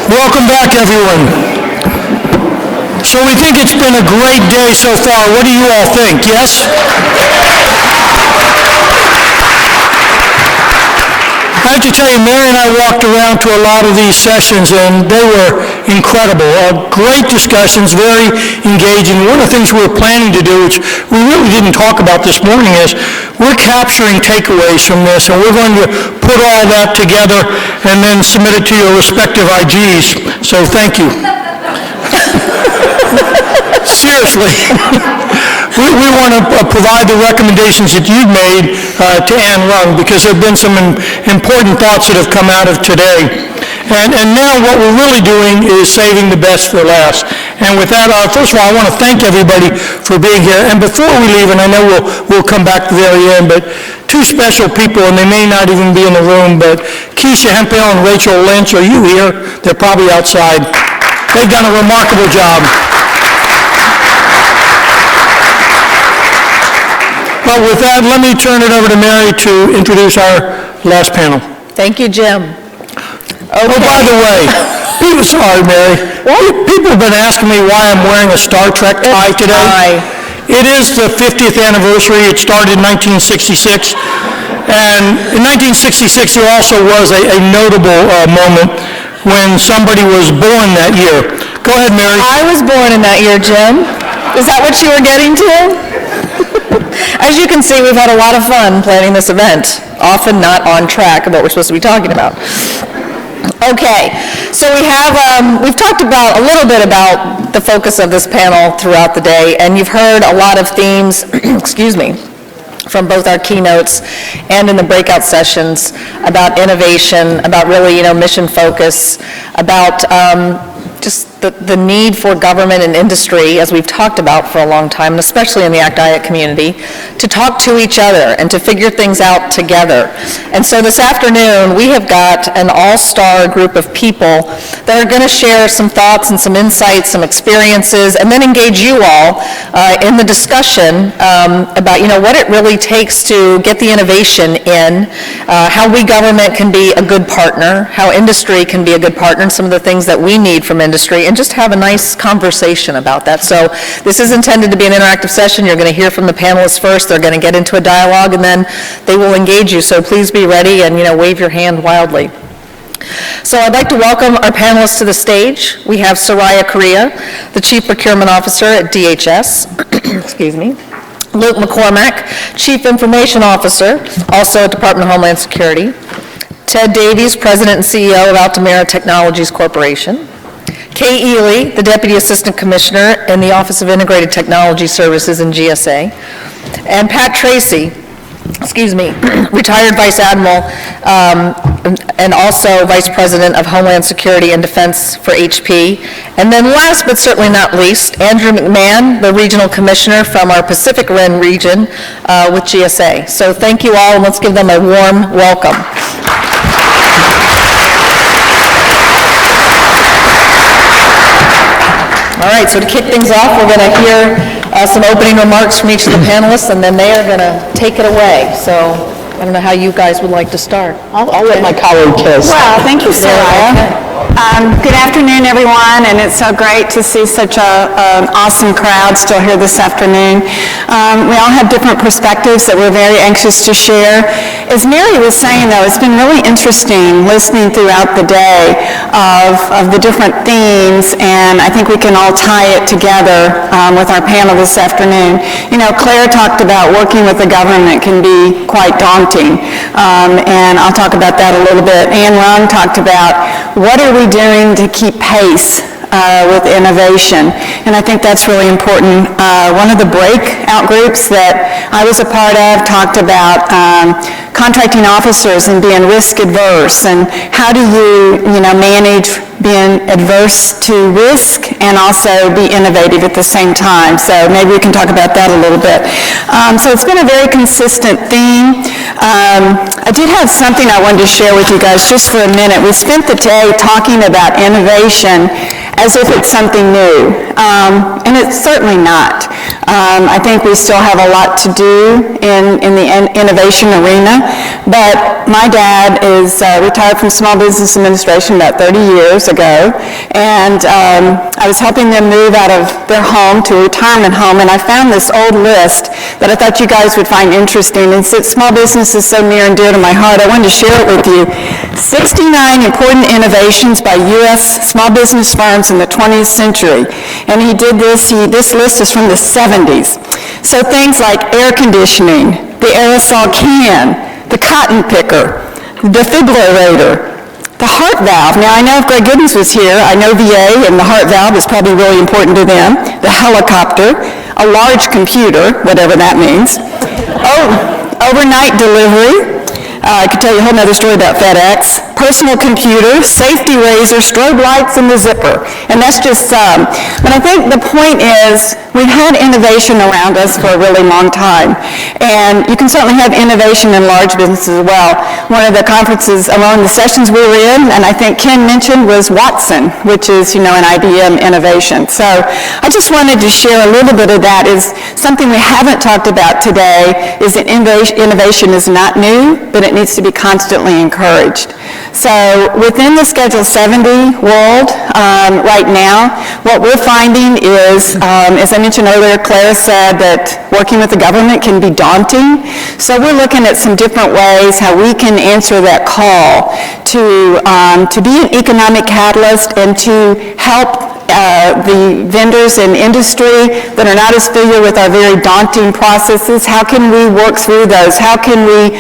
Welcome back, everyone. So we think it's been a great day so far. What do you all think? Yes? I have to tell you, Mary and I walked around to a lot of these sessions, and they were incredible. Great discussions, very engaging. One of the things we're planning to do, which we really didn't talk about this morning, is we're capturing takeaways from this, and we're going to put all that together and then submit it to your respective IGs. So thank you. Seriously. We want to provide the recommendations that you've made to Ann Rung, because there have been some important thoughts that have come out of today. And now what we're really doing is saving the best for last. And with that, first of all, I want to thank everybody for being here. And before we leave, and I know we'll come back to the very end, but two special people, and they may not even be in the room, but Keisha Hempel and Rachel Lynch, are you here? They're probably outside. They've done a remarkable job. But with that, let me turn it over to Mary to introduce our last panel. Thank you, Jim. Okay. Oh, by the way, sorry, Mary. People have been asking me why I'm wearing a Star Trek tie today. It is the 50th anniversary. It started in 1966. And in 1966, there also was a notable moment when somebody was born that year. Go ahead, Mary. I was born in that year, Jim. Is that what you were getting to? As you can see, we've had a lot of fun planning this event, often not on track of what we're supposed to be talking about. Okay, so we've talked about a little bit about the focus of this panel throughout the day, and you've heard a lot of themes, excuse me, from both our keynotes and in the breakout sessions about innovation, about really, mission focus, about just the need for government and industry, as we've talked about for a long time, and especially in the ACT-IAC community, to talk to each other and to figure things out together. And so this afternoon, we have got an all-star group of people that are going to share some thoughts and some insights, some experiences, and then engage you all in the discussion about, what it really takes to get the innovation in, how we government can be a good partner, how industry can be a good partner, and some of the things that we need from industry, and just have a nice conversation about that. So this is intended to be an interactive session. You're going to hear from the panelists first. They're going to get into a dialogue, and then they will engage you. So please be ready and, wave your hand wildly. So I'd like to welcome our panelists to the stage. We have Soraya Correa, the Chief Procurement Officer at DHS. Excuse me. Luke McCormack, Chief Information Officer, also at Department of Homeland Security. Ted Davies, President and CEO of Altamira Technologies Corporation. Kay Ely, the Deputy Assistant Commissioner in the Office of Integrated Technology Services in GSA. And Pat Tracy, retired Vice Admiral and also Vice President of Homeland Security and Defense for HP. And then last but certainly not least, Andrew McMahon, the Regional Commissioner from our Pacific Rim region with GSA. So thank you all, and let's give them a warm welcome. All right, so to kick things off, we're going to hear some opening remarks from each of the panelists, and then they are going to take it away. So I don't know how you guys would like to start. I'll let my colleague Kiz. Well, thank you, Soraya. Good afternoon, everyone, and it's so great to see such an awesome crowd still here this afternoon. We all have different perspectives that we're very anxious to share. As Mary was saying, though, it's been really interesting listening throughout the day of the different themes, and I think we can all tie it together with our panel this afternoon. Claire talked about working with the government can be quite daunting, and I'll talk about that a little bit. Ann Rung talked about what are we doing to keep pace with innovation, and I think that's really important. One of the breakout groups that I was a part of talked about contracting officers and being risk adverse, and how do you manage being adverse to risk and also be innovative at the same time. So maybe we can talk about that a little bit. So it's been a very consistent theme. I did have something I wanted to share with you guys just for a minute. We spent the day talking about innovation as if it's something new, and it's certainly not. I think we still have a lot to do in the innovation arena, but my dad is retired from Small Business Administration about 30 years ago, and I was helping them move out of their home to a retirement home, and I found this old list that I thought you guys would find interesting, and since small business is so near and dear to my heart, I wanted to share it with you. 69 important innovations by U.S. small business firms in the 20th century, and he did this, this list is from the 70s. So things like air conditioning, the aerosol can, the cotton picker, the defibrillator, the heart valve. Now, I know if Greg Giddens was here, I know VA and the heart valve is probably really important to them. The helicopter, a large computer, whatever that means. Oh, overnight delivery. I could tell you a whole other story about FedEx. Personal computer, safety razor, strobe lights, and the zipper. And that's just some. But I think the point is we've had innovation around us for a really long time. And you can certainly have innovation in large businesses as well. One of the conferences, among the sessions we were in, and I think Ken mentioned, was Watson, which is, an IBM innovation. So I just wanted to share a little bit of that. Is something we haven't talked about today is that innovation is not new, but it needs to be constantly encouraged. So within the Schedule 70 world right now, what we're finding is, as I mentioned earlier, Clara said that working with the government can be daunting. So we're looking at some different ways how we can answer that call to be an economic catalyst and to help the vendors in industry that are not as familiar with our very daunting processes. How can we work through those? How can we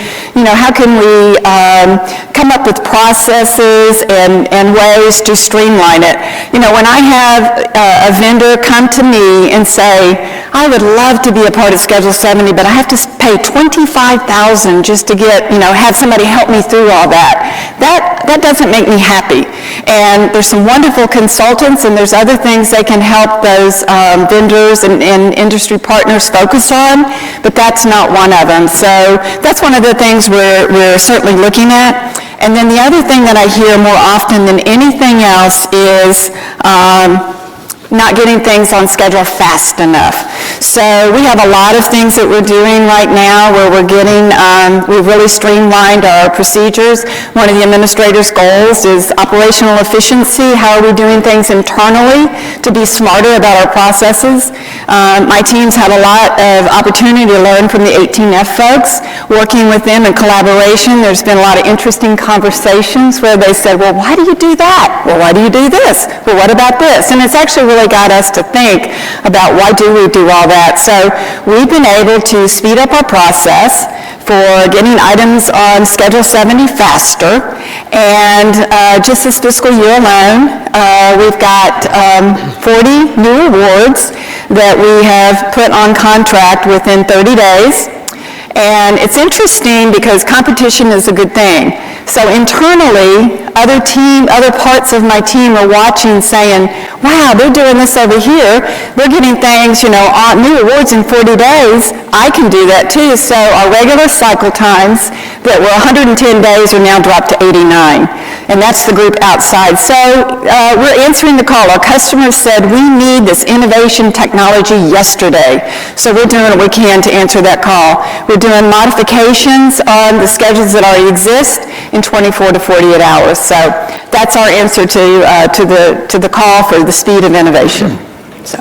come up with processes and ways to streamline it? When I have a vendor come to me and say, I would love to be a part of Schedule 70, but I have to pay $25,000 just to get, have somebody help me through all that. That doesn't make me happy. And there's some wonderful consultants, and there's other things they can help those vendors and industry partners focus on, but that's not one of them. So that's one of the things we're certainly looking at. And then the other thing that I hear more often than anything else is not getting things on schedule fast enough. So we have a lot of things that we're doing right now where we've really streamlined our procedures. One of the administrators' goals is operational efficiency. How are we doing things internally to be smarter about our processes? My team's had a lot of opportunity to learn from the 18F folks, working with them in collaboration. There's been a lot of interesting conversations where they said, well, why do you do that? Well, why do you do this? Well, what about this? And it's actually really got us to think about why do we do all that. So we've been able to speed up our process for getting items on Schedule 70 faster. And just this fiscal year alone, we've got 40 new awards that we have put on contract within 30 days. And it's interesting because competition is a good thing. So internally, other parts of my team are watching saying, wow, they're doing this over here. They're getting things, on new awards in 40 days. I can do that too. So our regular cycle times that were 110 days are now dropped to 89. And that's the group outside. So we're answering the call. Our customers said, we need this innovation technology yesterday. So we're doing what we can to answer that call. We're doing modifications on the schedules that already exist in 24 to 48 hours. So that's our answer to the call for the speed of innovation. So.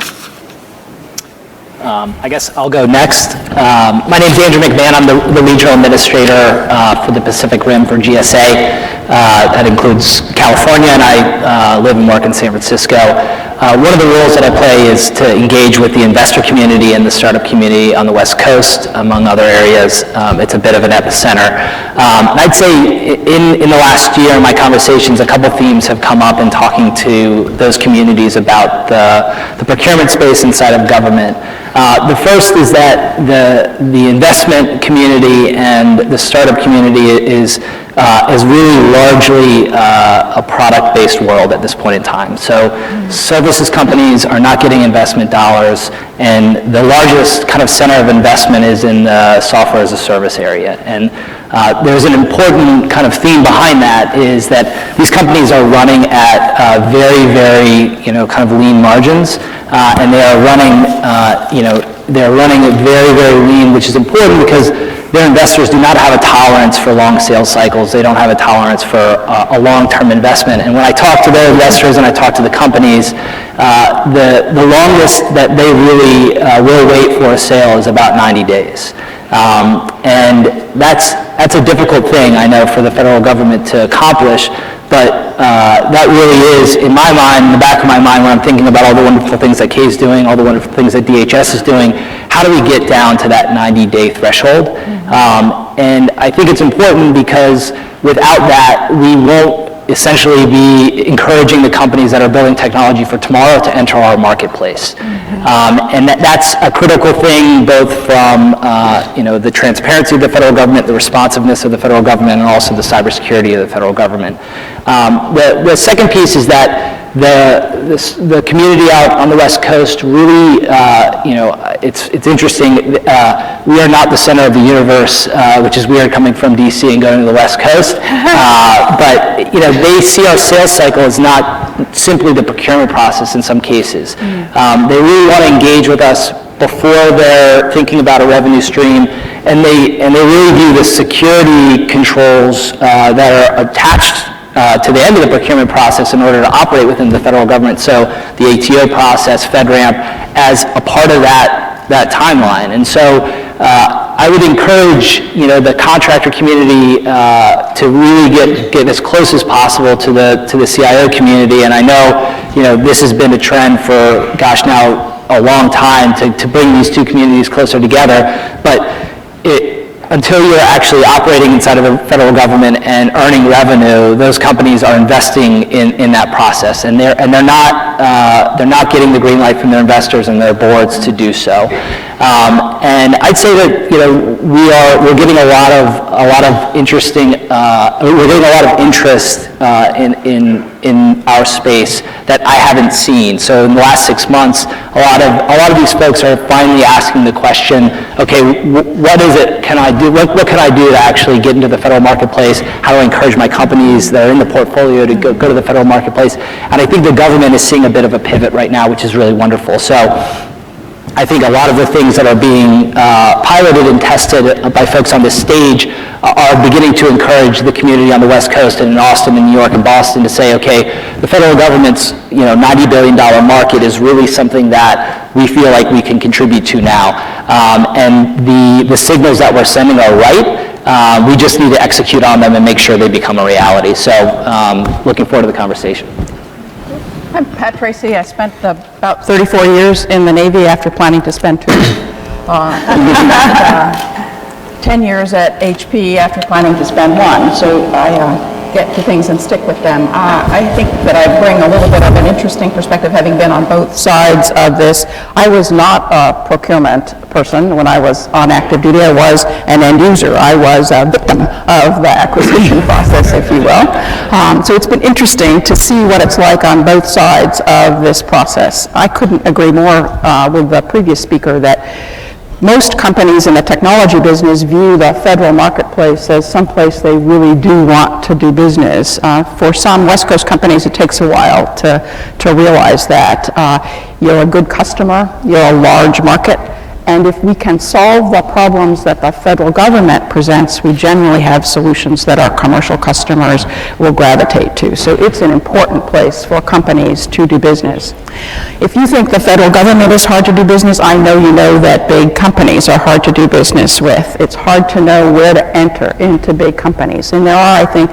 I guess I'll go next. My name is Andrew McMahon. I'm the regional administrator for the Pacific Rim for GSA. That includes California, and I live and work in San Francisco. One of the roles that I play is to engage with the investor community and the startup community on the West Coast, among other areas. It's a bit of an epicenter. And I'd say in the last year, in my conversations, a couple themes have come up in talking to those communities about the procurement space inside of government. The first is that the investment community and the startup community is really largely a product-based world at this point in time. So services companies are not getting investment dollars, and the largest kind of center of investment is in the software as a service area. And there's an important kind of theme behind that is that these companies are running at very, very, kind of lean margins. and they are running, they're running it very, very lean, which is important because their investors do not have a tolerance for long sales cycles. They don't have a tolerance for a long-term investment. And when I talk to their investors and I talk to the companies, the longest that they really will wait for a sale is about 90 days. And that's a difficult thing, I know, for the federal government to accomplish, but that really is, in my mind, in the back of my mind, when I'm thinking about all the wonderful things that Kay's doing, all the wonderful things that DHS is doing, how do we get down to that 90-day threshold? And I think it's important because without that, we won't essentially be encouraging the companies that are building technology for tomorrow to enter our marketplace. And that's a critical thing, both from the transparency of the federal government, the responsiveness of the federal government, and also the cybersecurity of the federal government. The second piece is that the community out on the West Coast really, it's interesting. We are not the center of the universe, which is weird coming from DC and going to the West Coast. But they see our sales cycle as not simply the procurement process in some cases. They really want to engage with us before they're thinking about a revenue stream, and they really view the security controls that are attached to the end of the procurement process in order to operate within the federal government, so the ATO process, FedRAMP, as a part of that timeline. And so I would encourage the contractor community to really get as close as possible to the CIO community. And I know this has been a trend for now a long time to bring these two communities closer together, but until you're actually operating inside of the federal government and earning revenue, those companies are investing in that process, and they're not getting the green light from their investors and their boards to do so. And I'd say that we're getting a lot of interesting we're getting a lot of interest in our space that I haven't seen. So in the last 6 months, a lot of these folks are finally asking the question, okay, what is it can I do? What can I do to actually get into the federal marketplace? How do I encourage my companies that are in the portfolio to go to the federal marketplace? And I think the government is seeing a bit of a pivot right now, which is really wonderful. So I think a lot of the things that are being piloted and tested by folks on this stage are beginning to encourage the community on the West Coast and in Austin and New York and Boston to say, okay, the federal government's $90 billion market is really something that we feel like we can contribute to now. And the signals that we're sending are right. We just need to execute on them and make sure they become a reality. So looking forward to the conversation. I'm Pat Tracy. I spent about 34 years in the Navy after planning to spend 2. 10 years at HP after planning to spend 1. So I get to things and stick with them. I think that I bring a little bit of an interesting perspective, having been on both sides of this. I was not a procurement person when I was on active duty. I was an end user. I was a victim of the acquisition process, if you will. So it's been interesting to see what it's like on both sides of this process. I couldn't agree more with the previous speaker that most companies in the technology business view the federal marketplace as someplace they really do want to do business. For some West Coast companies, it takes a while to realize that. You're a good customer, you're a large market, and if we can solve the problems that the federal government presents, we generally have solutions that our commercial customers will gravitate to. So it's an important place for companies to do business. If you think the federal government is hard to do business, I know you know that big companies are hard to do business with. It's hard to know where to enter into big companies. And there are, I think,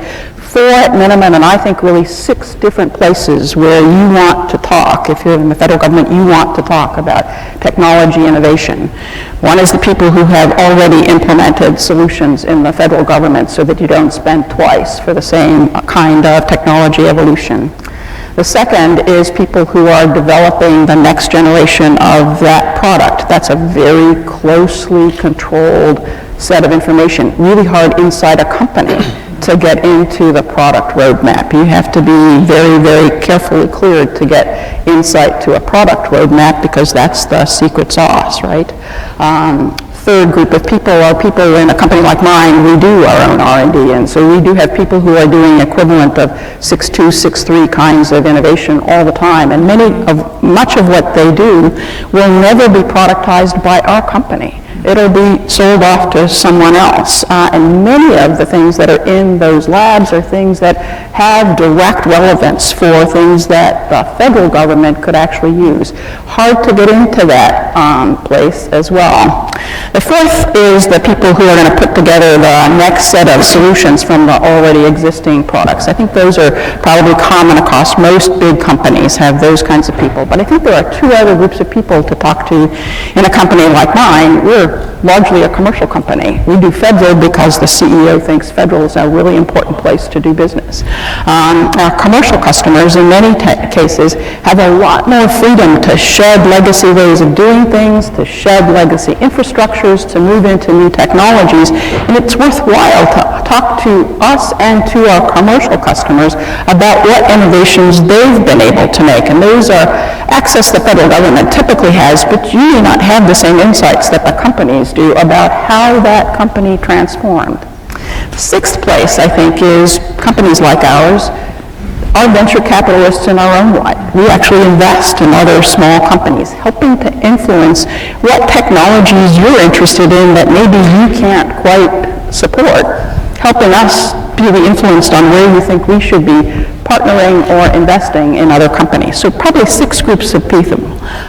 4 at minimum, and I think really 6 different places where you want to talk. If you're in the federal government, you want to talk about technology innovation. One is the people who have already implemented solutions in the federal government so that you don't spend twice for the same kind of technology evolution. The second is people who are developing the next generation of that product. That's a very closely controlled set of information, really hard inside a company to get into the product roadmap. You have to be very, very carefully cleared to get insight to a product roadmap because that's the secret sauce, right? third group of people are people in a company like mine. We do our own R&D, and so we do have people who are doing equivalent of 6.2, 6.3 kinds of innovation all the time, and much of what they do will never be productized by our company. It'll be sold off to someone else. And many of the things that are in those labs are things that have direct relevance for things that the federal government could actually use. Hard to get into that place as well. The fourth is the people who are going to put together the next set of solutions from the already existing products. I think those are probably common across most big companies, have those kinds of people. But I think there are two other groups of people to talk to in a company like mine. We're largely a commercial company. We do federal because the CEO thinks federal is a really important place to do business. Our commercial customers, in many cases, have a lot more freedom to shed legacy ways of doing things, to shed legacy infrastructures, to move into new technologies, and it's worthwhile to talk to us and to our commercial customers about what innovations they've been able to make, and those are access the federal government typically has, but you may not have the same insights that the companies do about how that company transformed. The sixth place, I think, is companies like ours are venture capitalists in our own right. We actually invest in other small companies, helping to influence what technologies you're interested in that maybe you can't quite support, helping us be influenced on where you think we should be partnering or investing in other companies. So probably six groups of people.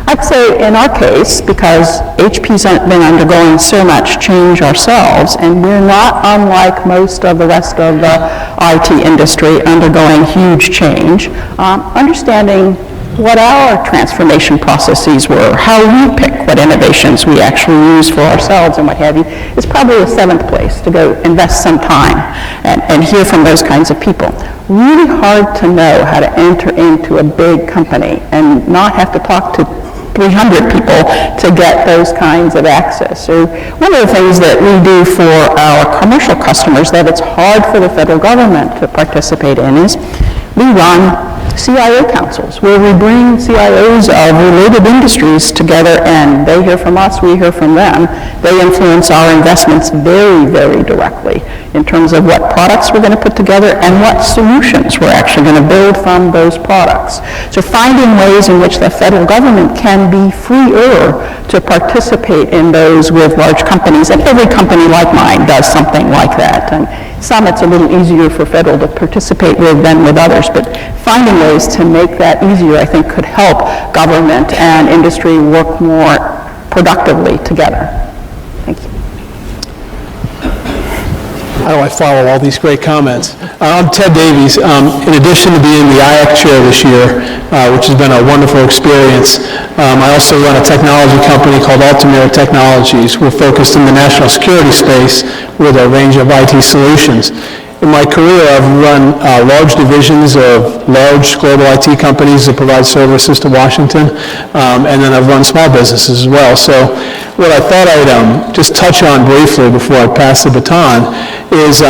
I'd say in our case, because HP's been undergoing so much change ourselves, and we're not unlike most of the rest of the IT industry undergoing huge change, understanding what our transformation processes were, how we pick what innovations we actually use for ourselves and what have you, is probably the seventh place to go invest some time and hear from those kinds of people. Really hard to know how to enter into a big company and not have to talk to 300 people to get those kinds of access. So one of the things that we do for our commercial customers that it's hard for the federal government to participate in is we run CIO councils, where we bring CIOs of related industries together, and they hear from us, we hear from them. They influence our investments very, very directly in terms of what products we're going to put together and what solutions we're actually going to build from those products. So finding ways in which the federal government can be freer to participate in those with large companies, and every company like mine does something like that. And some it's a little easier for federal to participate with than with others, but finding ways to make that easier, I think, could help government and industry work more productively together. Thank you. How do I follow all these great comments? I'm Ted Davies. In addition to being the IAC chair this year, which has been a wonderful experience, I also run a technology company called Altamira Technologies. We're focused in the national security space with a range of IT solutions. In my career, I've run large divisions of large global IT companies that provide services to Washington, and then I've run small businesses as well. So what I thought I'd just touch on briefly before I pass the baton is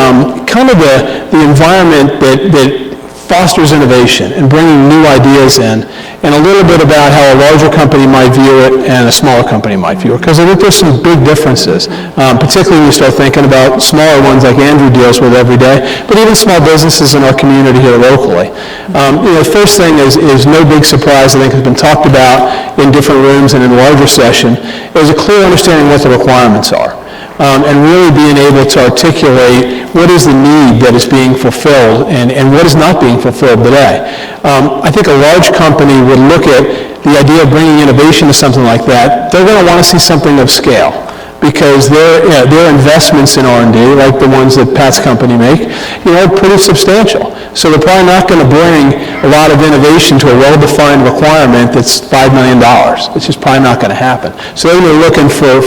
kind of the environment that fosters innovation and bringing new ideas in, and a little bit about how a larger company might view it and a smaller company might view it, because I think there's some big differences, particularly when you start thinking about smaller ones like Andrew deals with every day, but even small businesses in our community here locally. The first thing is no big surprise, I think has been talked about in different rooms and in larger session, is a clear understanding what the requirements are. And really being able to articulate what is the need that is being fulfilled and what is not being fulfilled today. I think a large company would look at the idea of bringing innovation to something like that. They're going to want to see something of scale, because their investments in R&D, like the ones that Pat's company make, are pretty substantial. So they're probably not going to bring a lot of innovation to a well-defined requirement that's $5 million. It's just probably not going to happen. So they're looking for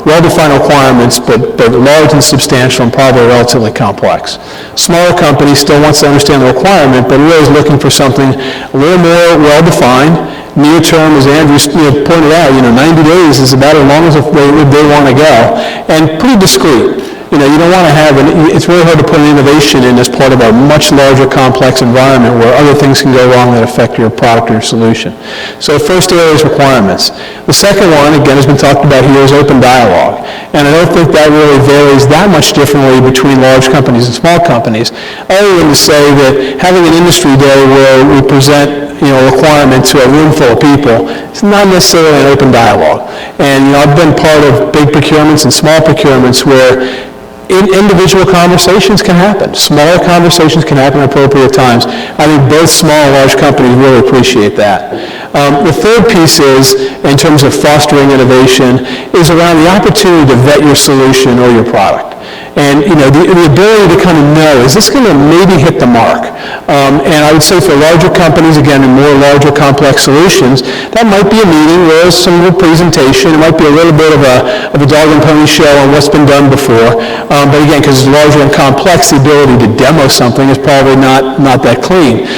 well-defined requirements, but large and substantial and probably relatively complex. Smaller companies still wants to understand the requirement, but really is looking for something a little more well-defined. Near term, as Andrew pointed out, 90 days is about as long as they want to go, and pretty discreet. You don't want to have, it's really hard to put an innovation in as part of a much larger, complex environment where other things can go wrong that affect your product or your solution. So first area is requirements. The second one, again, has been talked about here, is open dialogue. And I don't think that really varies that much differently between large companies and small companies, other than to say that having an industry day where we present a requirement to a room full of people, it's not necessarily an open dialogue. And I've been part of big procurements and small procurements where individual conversations can happen. Smaller conversations can happen at appropriate times. I think both small and large companies really appreciate that. The third piece is, in terms of fostering innovation, is around the opportunity to vet your solution or your product. And the ability to kind of know, is this going to maybe hit the mark? And I would say for larger companies, again, and more larger complex solutions, that might be a meeting where there's some little presentation. It might be a little bit of a dog and pony show on what's been done before. But again, because it's larger and complex, the ability to demo something is probably not that clean.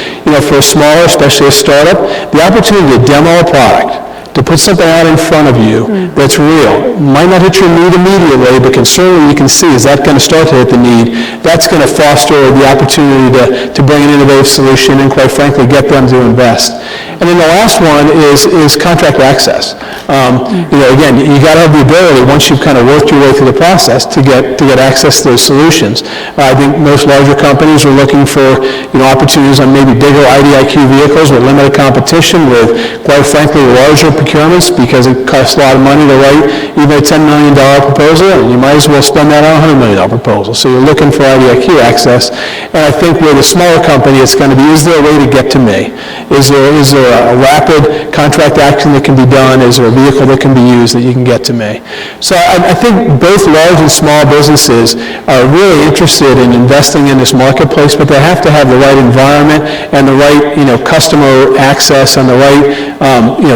For a smaller, especially a startup, the opportunity to demo a product, to put something out in front of you that's real, might not hit your need immediately, but certainly you can see, is that going to start to hit the need? That's going to foster the opportunity to bring an innovative solution and, quite frankly, get them to invest. And then the last one is contract access. Again, you got to have the ability, once you've kind of worked your way through the process, to get access to those solutions. I think most larger companies are looking for opportunities on maybe bigger IDIQ vehicles with limited competition, with, quite frankly, larger procurements, because it costs a lot of money to write even a $10 million proposal, and you might as well spend that on a $100 million proposal. So you're looking for IDIQ access. And I think with a smaller company, it's going to be, is there a way to get to me? Is there a rapid contract action that can be done? Is there a vehicle that can be used that you can get to me? So I think both large and small businesses are really interested in investing in this marketplace, but they have to have the right environment and the right customer access and the right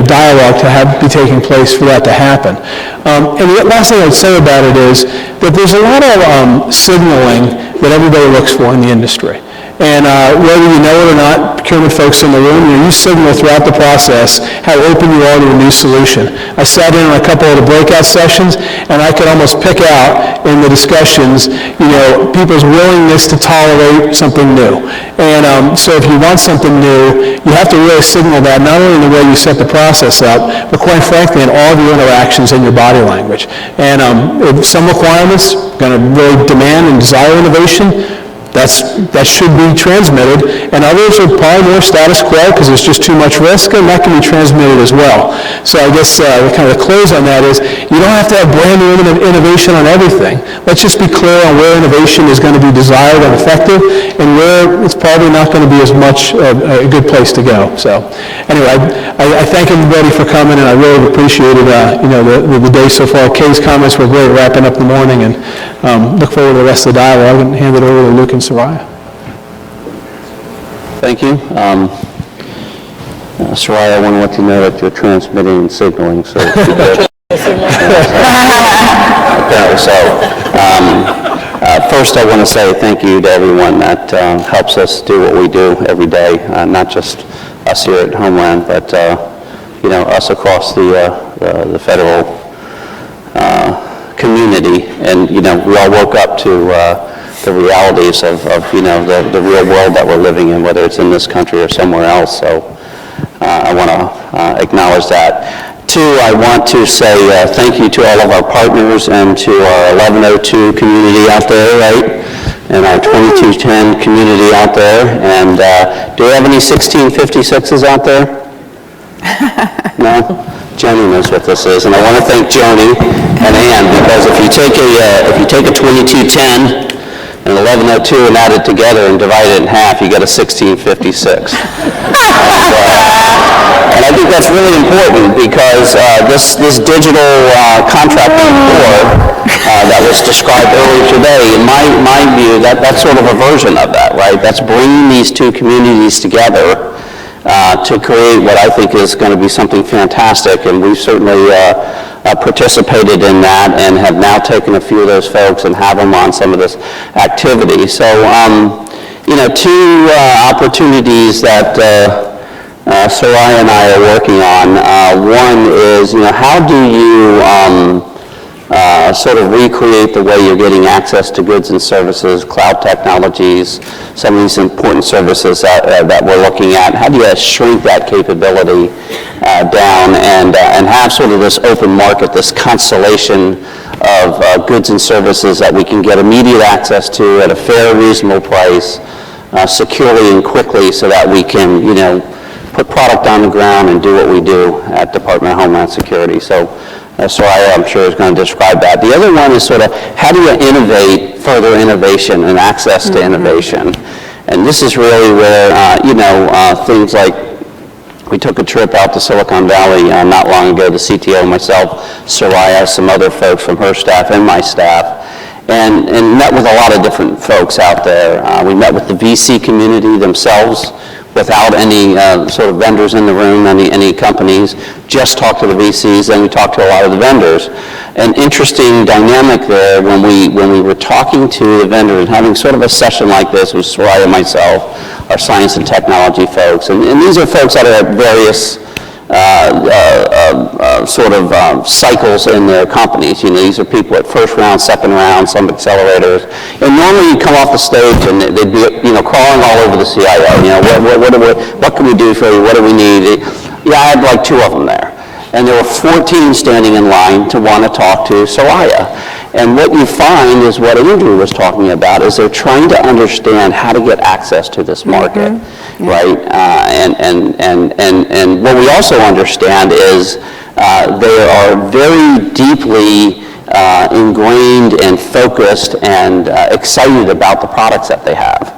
dialogue to be taking place for that to happen. And the last thing I'd say about it is that there's a lot of signaling that everybody looks for in the industry. And whether you know it or not, procurement folks in the room, you signal throughout the process how open you are to a new solution. I sat in on a couple of the breakout sessions, and I could almost pick out in the discussions, people's willingness to tolerate something new. And so if you want something new, you have to really signal that, not only in the way you set the process up, but quite frankly, in all of your interactions and your body language. And if some requirements are going to really demand and desire innovation, that should be transmitted, and others are probably more status quo because there's just too much risk, and that can be transmitted as well. So I guess kind of the close on that is you don't have to have brand new innovation on everything. Let's just be clear on where innovation is going to be desired and effective, and where it's probably not going to be as much a good place to go. So anyway, I thank everybody for coming, and I really appreciated the day so far. Kay's comments were great, wrapping up the morning, and look forward to the rest of the dialogue and hand it over to Luke and Soraya. Thank you. Soraya, I want to let you know that you're transmitting and signaling, so keep it. Okay, so first I want to say thank you to everyone that helps us do what we do every day, not just us here at Homeland, but us across the federal community. And we all woke up to the realities of the real world that we're living in, whether it's in this country or somewhere else. So I want to acknowledge that. Two, I want to say thank you to all of our partners and to our 1102 community out there, right? And our 2210 community out there. And do we have any 1656s out there? No? Joni knows what this is, and I want to thank Joni and Ann, because if you take a 2210 and 1102 and add it together and divide it in half, you get a 1656. And I think that's really important, because this digital contracting core that was described earlier today, in my view, that's sort of a version of that, right? That's bringing these two communities together to create what I think is going to be something fantastic, and we've certainly participated in that and have now taken a few of those folks and have them on some of this activity. So, two opportunities that Soraya and I are working on. One is, how do you sort of recreate the way you're getting access to goods and services, cloud technologies, some of these important services that we're looking at. How do you shrink that capability down and have sort of this open market, this constellation of goods and services that we can get immediate access to at a fair, reasonable price, securely and quickly, so that we can, put product on the ground and do what we do at Department of Homeland Security. So Soraya, I'm sure, is going to describe that. The other one is sort of, how do you innovate, further innovation and access to innovation? And this is really where, things like, we took a trip out to Silicon Valley not long ago, the CTO, myself, Soraya, some other folks from her staff and my staff, and met with a lot of different folks out there. We met with the VC community themselves, without any sort of vendors in the room, any companies, just talked to the VCs, and we talked to a lot of the vendors. An interesting dynamic there when we were talking to the vendors and having sort of a session like this with Soraya and myself, our science and technology folks, and these are folks that are at various cycles in their companies. These are people at first round, second round, some accelerators. And normally you come off the stage and they'd be, crawling all over the CIO. What can we do for you? What do we need? Yeah, I had like 2 of them there. And there were 14 standing in line to want to talk to Soraya. And what you find is what Andrew was talking about, is they're trying to understand how to get access to this market, right? And what we also understand is they are very deeply ingrained and focused and excited about the products that they have.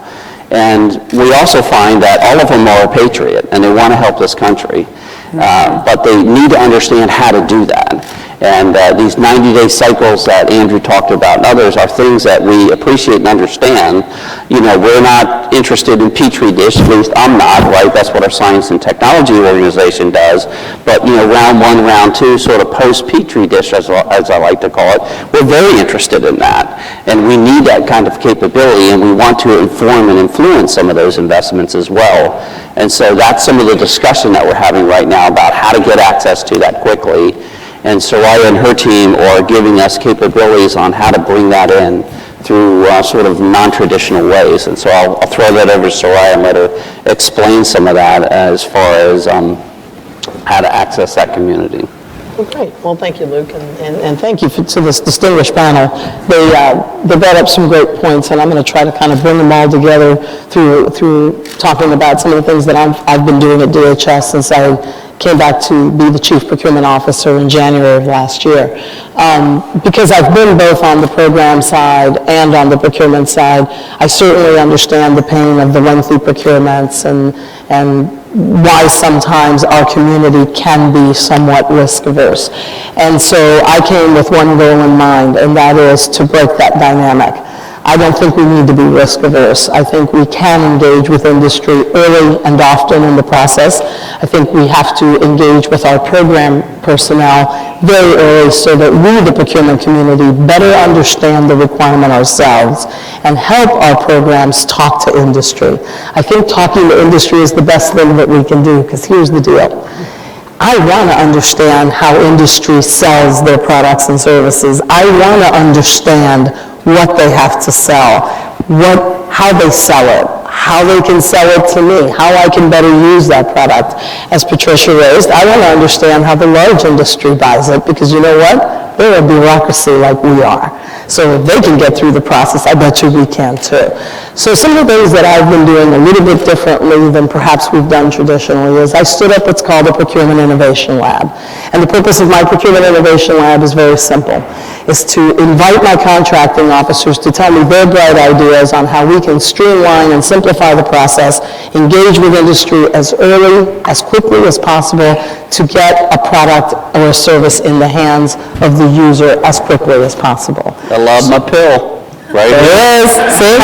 And we also find that all of them are a patriot and they want to help this country, but they need to understand how to do that. And these 90-day cycles that Andrew talked about and others are things that we appreciate and understand. We're not interested in Petri dish, at least I'm not, right? That's what our science and technology organization does. But, round 1, round 2, sort of post-Petri dish, as I like to call it, we're very interested in that. And we need that kind of capability, and we want to inform and influence some of those investments as well. And so that's some of the discussion that we're having right now about how to get access to that quickly. And Soraya and her team are giving us capabilities on how to bring that in through sort of non-traditional ways. And so I'll throw that over to Soraya and let her explain some of that as far as how to access that community. Well, great. Well, thank you, Luke, and thank you to this distinguished panel. They brought up some great points, and I'm going to try to kind of bring them all together through talking about some of the things that I've been doing at DHS since I came back to be the Chief Procurement Officer in January of last year. Because I've been both on the program side and on the procurement side, I certainly understand the pain of the lengthy procurements and why sometimes our community can be somewhat risk averse. And so I came with one goal in mind, and that is to break that dynamic. I don't think we need to be risk averse. I think we can engage with industry early and often in the process. I think we have to engage with our program personnel very early so that we, the procurement community, better understand the requirement ourselves and help our programs talk to industry. I think talking to industry is the best thing that we can do, because here's the deal. I want to understand how industry sells their products and services. I want to understand what they have to sell, how they sell it, how they can sell it to me, how I can better use that product. As Patricia raised, I want to understand how the large industry buys it, because you know what? They're a bureaucracy like we are. So if they can get through the process, I bet you we can too. So some of the things that I've been doing a little bit differently than perhaps we've done traditionally is I stood up what's called a Procurement Innovation Lab. And the purpose of my Procurement Innovation Lab is very simple. Is to invite my contracting officers to tell me their bright ideas on how we can streamline and simplify the process, engage with industry as early, as quickly as possible to get a product or a service in the hands of the user as quickly as possible. I love my pill, right? There it is, see?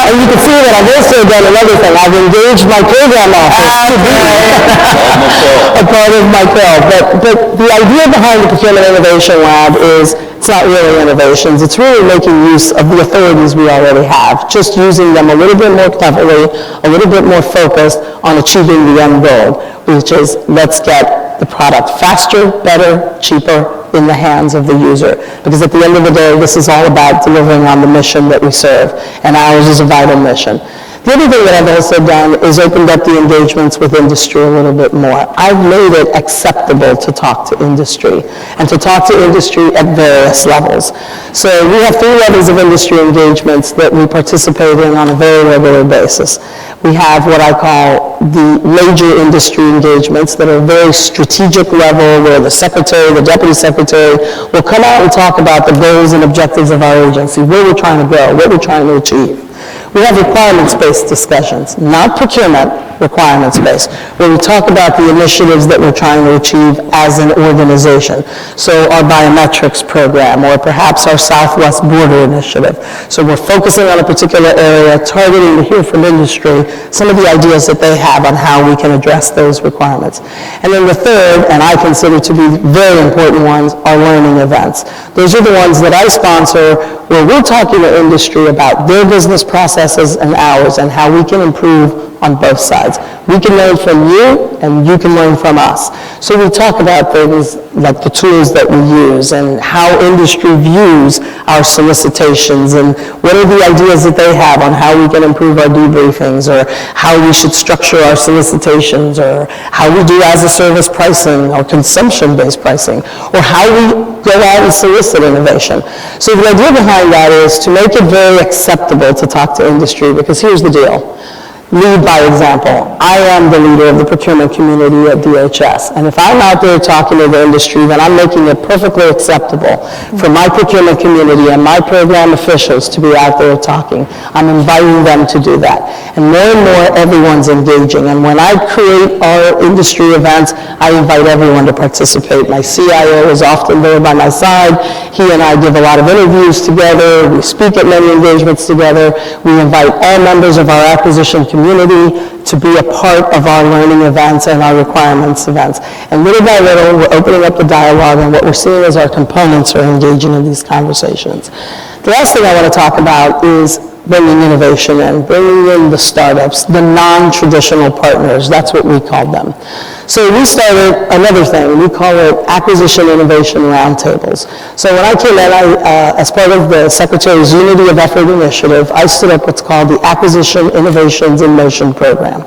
And you can see that I've also done another thing. I've engaged my program office to be a part of my pill. But the idea behind the Procurement Innovation Lab is it's not really innovations. It's really making use of the authorities we already have, just using them a little bit more cleverly, a little bit more focused on achieving the end goal, which is let's get the product faster, better, cheaper, in the hands of the user. Because at the end of the day, this is all about delivering on the mission that we serve, and ours is a vital mission. The other thing that I've also done is opened up the engagements with industry a little bit more. I've made it acceptable to talk to industry, and to talk to industry at various levels. So we have 3 levels of industry engagements that we participate in on a very regular basis. We have what I call the major industry engagements that are very strategic level, where the secretary, the deputy secretary will come out and talk about the goals and objectives of our agency, where we're trying to go, what we're trying to achieve. We have requirements-based discussions, not procurement, requirements-based, where we talk about the initiatives that we're trying to achieve as an organization. So our biometrics program, or perhaps our Southwest Border Initiative. So we're focusing on a particular area, targeting to hear from industry some of the ideas that they have on how we can address those requirements. And then the third, and I consider to be very important ones, are learning events. Those are the ones that I sponsor, where we're talking to industry about their business processes and ours, and how we can improve on both sides. We can learn from you, and you can learn from us. So we talk about things like the tools that we use, and how industry views our solicitations, and what are the ideas that they have on how we can improve our debriefings, or how we should structure our solicitations, or how we do as-a-service pricing, or consumption-based pricing, or how we go out and solicit innovation. So the idea behind that is to make it very acceptable to talk to industry, because here's the deal. Lead by example. I am the leader of the procurement community at DHS, and if I'm out there talking to the industry, then I'm making it perfectly acceptable for my procurement community and my program officials to be out there talking. I'm inviting them to do that. And more, everyone's engaging. And when I create our industry events, I invite everyone to participate. My CIO is often there by my side. He and I give a lot of interviews together. We speak at many engagements together. We invite all members of our acquisition community to be a part of our learning events and our requirements events. And little by little, we're opening up the dialogue, and what we're seeing is our components are engaging in these conversations. The last thing I want to talk about is bringing innovation in, bringing in the startups, the non-traditional partners. That's what we call them. So we started another thing. We call it Acquisition Innovation Roundtables. So when I came in, as part of the Secretary's Unity of Effort Initiative, I stood up what's called the Acquisition Innovations in Motion program.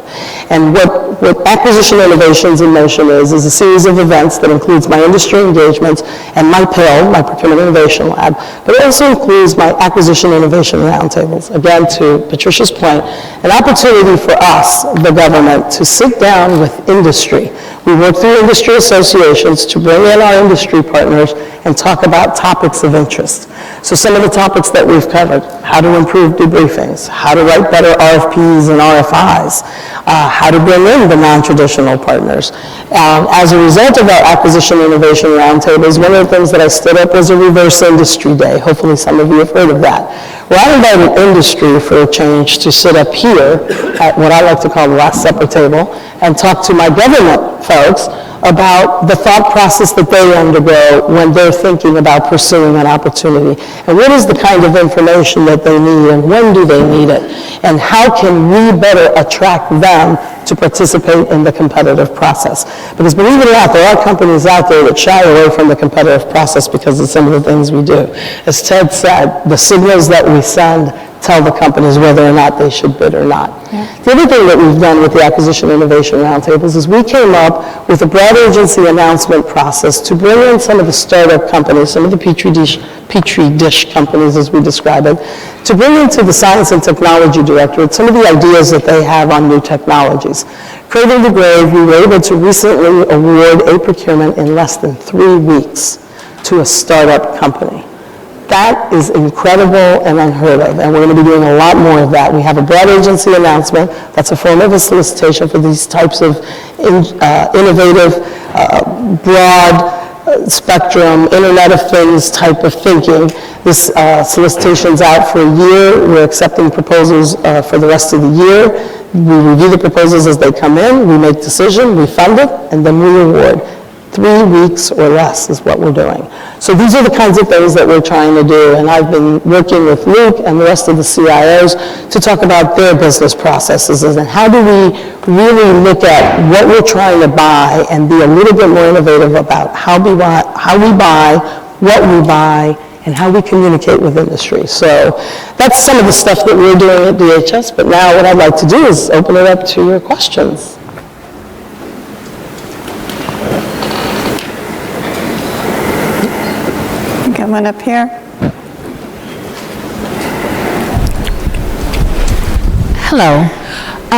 And what Acquisition Innovations in Motion is a series of events that includes my industry engagements and my PIL, my Procurement Innovation Lab, but it also includes my Acquisition Innovation Roundtables. Again, to Patricia's point, an opportunity for us, the government, to sit down with industry. We work through industry associations to bring in our industry partners and talk about topics of interest. So some of the topics that we've covered: how to improve debriefings, how to write better RFPs and RFIs, how to bring in the non-traditional partners. As a result of our Acquisition Innovation Roundtables, one of the things that I stood up was a reverse industry day. Hopefully some of you have heard of that. Well, I invited industry for a change to sit up here at what I like to call the Last Supper table and talk to my government folks about the thought process that they undergo when they're thinking about pursuing an opportunity. And what is the kind of information that they need, and when do they need it? And how can we better attract them to participate in the competitive process? Because believe it or not, there are companies out there that shy away from the competitive process because of some of the things we do. As Ted said, the signals that we send tell the companies whether or not they should bid or not. Yeah. The other thing that we've done with the Acquisition Innovation Roundtables is we came up with a broad agency announcement process to bring in some of the startup companies, some of the petri dish companies as we describe it, to bring into the Science and Technology Directorate some of the ideas that they have on new technologies. Cradle to grave, we were able to recently award a procurement in less than 3 weeks to a startup company. That is incredible and unheard of, and we're going to be doing a lot more of that. We have a broad agency announcement. That's a form of a solicitation for these types of innovative, broad spectrum, Internet of Things type of thinking. This solicitation's out for a year. We're accepting proposals for the rest of the year. We review the proposals as they come in. We make decision, we fund it, and then we award. 3 weeks or less is what we're doing. So these are the kinds of things that we're trying to do, and I've been working with Luke and the rest of the CIOs to talk about their business processes and how do we really look at what we're trying to buy and be a little bit more innovative about how we buy, what we buy, and how we communicate with industry. So that's some of the stuff that we're doing at DHS, but now what I'd like to do is open it up to your questions. Got one up here. Hello.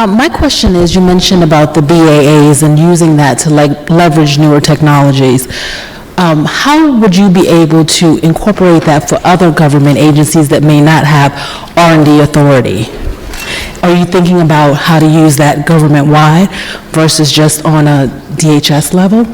My question is, you mentioned about the BAAs and using that to leverage newer technologies. How would you be able to incorporate that for other government agencies that may not have R&D authority? Are you thinking about how to use that government-wide versus just on a DHS level?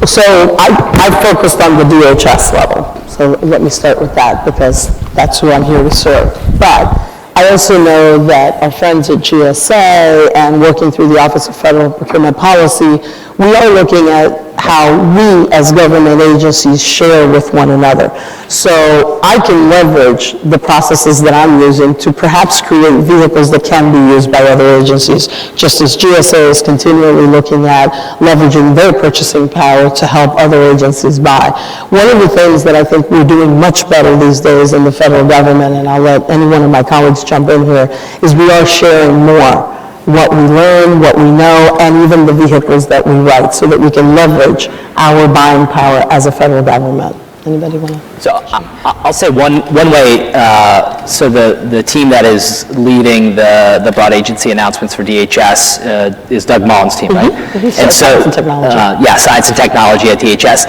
So I focused on the DHS level. So let me start with that because that's who I'm here to serve. But I also know that our friends at GSA and working through the Office of Federal Procurement Policy, we are looking at how we as government agencies share with one another. So I can leverage the processes that I'm using to perhaps create vehicles that can be used by other agencies, just as GSA is continually looking at leveraging their purchasing power to help other agencies buy. One of the things that I think we're doing much better these days in the federal government, and I'll let any one of my colleagues jump in here, is we are sharing more. What we learn, what we know, and even the vehicles that we write so that we can leverage our buying power as a federal government. Anybody want to? So I'll say one way, so the team that is leading the broad agency announcements for DHS is Doug Mullen's team, right? And Science and Technology. Yeah, Science and Technology at DHS.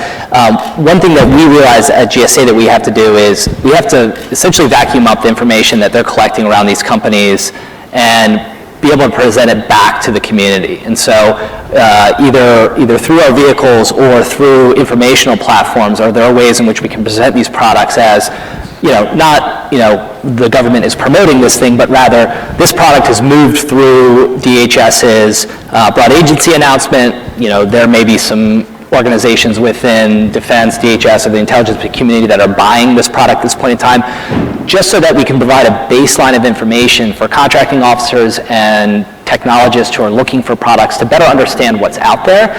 One thing that we realize at GSA that we have to do is we have to essentially vacuum up the information that they're collecting around these companies and be able to present it back to the community. And so either through our vehicles or through informational platforms, are there ways in which we can present these products as, not, the government is promoting this thing, but rather this product has moved through DHS's broad agency announcement. There may be some organizations within defense, DHS, or the intelligence community that are buying this product at this point in time, just so that we can provide a baseline of information for contracting officers and technologists who are looking for products to better understand what's out there,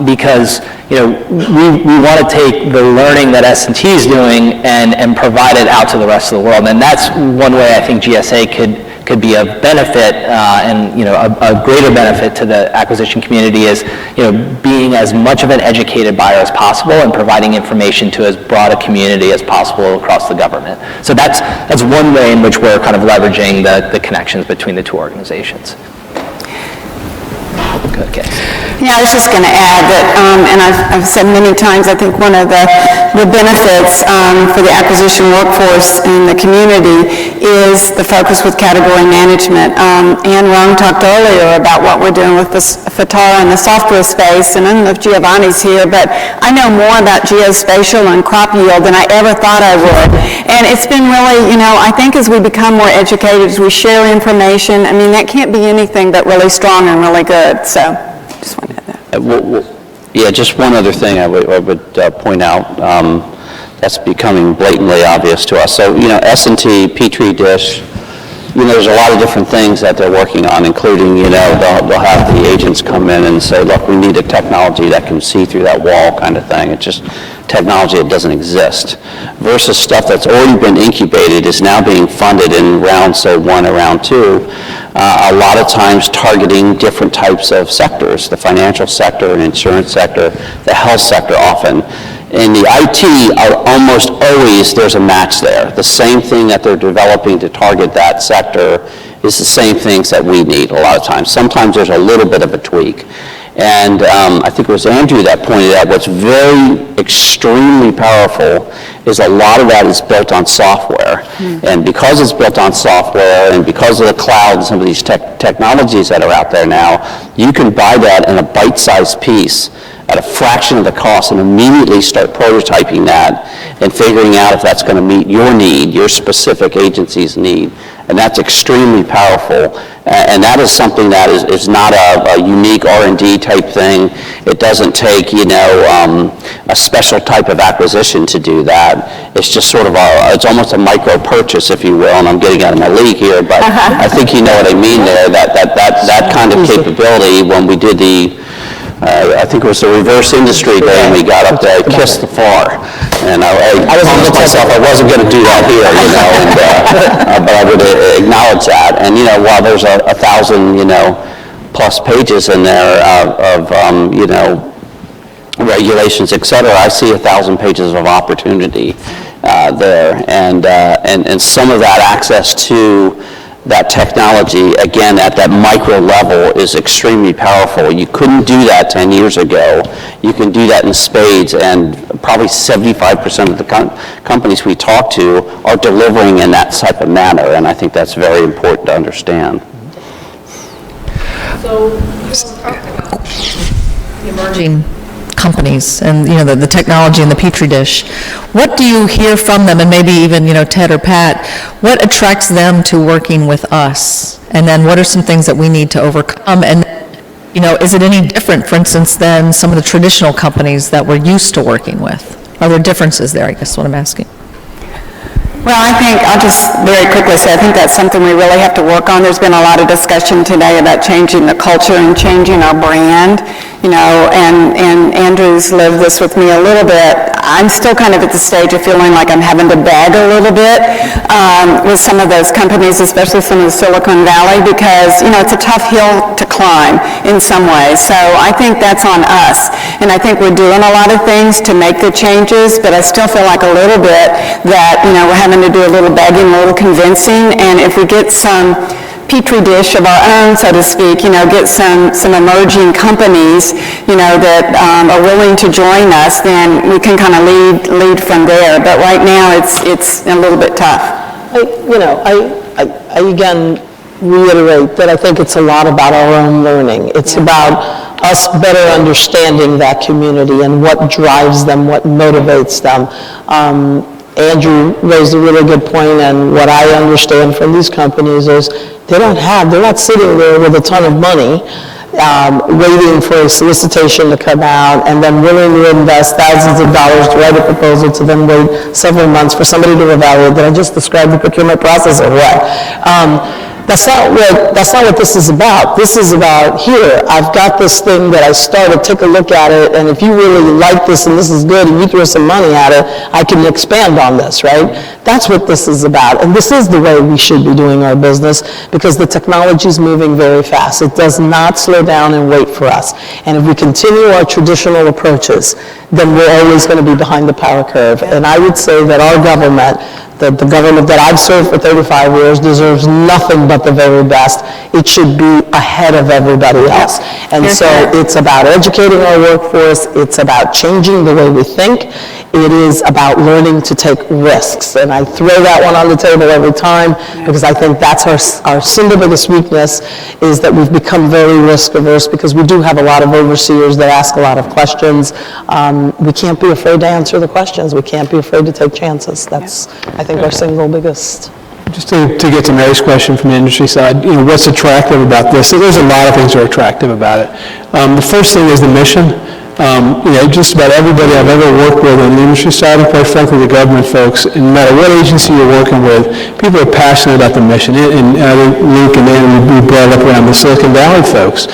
because we want to take the learning that S&T is doing and provide it out to the rest of the world. And that's one way I think GSA could be a benefit and a greater benefit to the acquisition community is being as much of an educated buyer as possible and providing information to as broad a community as possible across the government. So that's one way in which we're kind of leveraging the connections between the two organizations. Okay. Yeah, I was just going to add that, and I've said many times, I think one of the benefits for the acquisition workforce in the community is the focus with category management. Ann Rung talked earlier about what we're doing with the FATAR and the software space, and I don't know if Giovanni's here, but I know more about geospatial and crop yield than I ever thought I would. And it's been really, I think as we become more educated, as we share information, that can't be anything but really strong and really good. So just wanted to add that. Yeah, just one other thing I would point out that's becoming blatantly obvious to us. So, S&T, Petri dish, there's a lot of different things that they're working on, including, they'll have the agents come in and say, look, we need a technology that can see through that wall kind of thing. It's just technology that doesn't exist. Versus stuff that's already been incubated is now being funded in round, so 1 or round 2, a lot of times targeting different types of sectors, the financial sector and insurance sector, the health sector often. In the IT, almost always there's a match there. The same thing that they're developing to target that sector is the same things that we need a lot of times. Sometimes there's a little bit of a tweak. And I think it was Andrew that pointed out what's very extremely powerful is a lot of that is built on software. And because it's built on software and because of the cloud and some of these technologies that are out there now, you can buy that in a bite-sized piece at a fraction of the cost and immediately start prototyping that and figuring out if that's going to meet your need, your specific agency's need. And that's extremely powerful. And that is something that is not a unique R&D type thing. It doesn't take, a special type of acquisition to do that. It's just sort of it's almost a micro purchase, if you will, and I'm getting out of my league here, but I think you know what I mean there, that kind of capability when we did I think it was the reverse industry day, and we got up there, I kissed the FAR. And I promised myself I wasn't going to do that here, but I would acknowledge that. And, while there's 1,000, plus pages in there of regulations, et cetera, I see 1,000 pages of opportunity there. And some of that access to that technology, again, at that micro level is extremely powerful. You couldn't do that 10 years ago. You can do that in spades, and probably 75% of the companies we talk to are delivering in that type of manner, and I think that's very important to understand. So, emerging companies and, the technology in the Petri dish, what do you hear from them, and maybe even, Ted or Pat, what attracts them to working with us? And then what are some things that we need to overcome? And, is it any different, for instance, than some of the traditional companies that we're used to working with? Are there differences there, I guess, what I'm asking? Well, I'll just very quickly say, I think that's something we really have to work on. There's been a lot of discussion today about changing the culture and changing our brand, and Andrew's lived this with me a little bit. I'm still kind of at the stage of feeling like I'm having to beg a little bit with some of those companies, especially some of the Silicon Valley, because, it's a tough hill to climb in some ways. So I think that's on us. And I think we're doing a lot of things to make the changes, but I still feel like a little bit that, we're having to do a little begging, a little convincing, and if we get some Petri dish of our own, so to speak, get some emerging companies, that are willing to join us, then we can kind of lead from there. But right now, it's a little bit tough. I again reiterate that I think it's a lot about our own learning. It's about us better understanding that community and what drives them, what motivates them. Andrew raised a really good point, and what I understand from these companies is they're not sitting there with a ton of money waiting for a solicitation to come out and then willing to invest thousands of dollars to write a proposal to then wait several months for somebody to evaluate. Did I just describe the procurement process or what? That's not what this is about. This is about, here, I've got this thing that I started, take a look at it, and if you really like this and this is good and you throw some money at it, I can expand on this, right? That's what this is about. And this is the way we should be doing our business, because the technology is moving very fast. It does not slow down and wait for us. And if we continue our traditional approaches, then we're always going to be behind the power curve. And I would say that our government, the government that I've served for 35 years, deserves nothing but the very best. It should be ahead of everybody else. And so it's about educating our workforce. It's about changing the way we think. It is about learning to take risks. And I throw that one on the table every time, because I think that's our single biggest weakness, is that we've become very risk averse, because we do have a lot of overseers that ask a lot of questions. We can't be afraid to answer the questions. We can't be afraid to take chances. That's, I think, our single biggest. Just to get to Mary's question from the industry side, what's attractive about this? There's a lot of things that are attractive about it. The first thing is the mission. Just about everybody I've ever worked with on the industry side, and quite frankly the government folks, and no matter what agency you're working with, people are passionate about the mission. And I think Luke and Dan, we brought up around the Silicon Valley folks.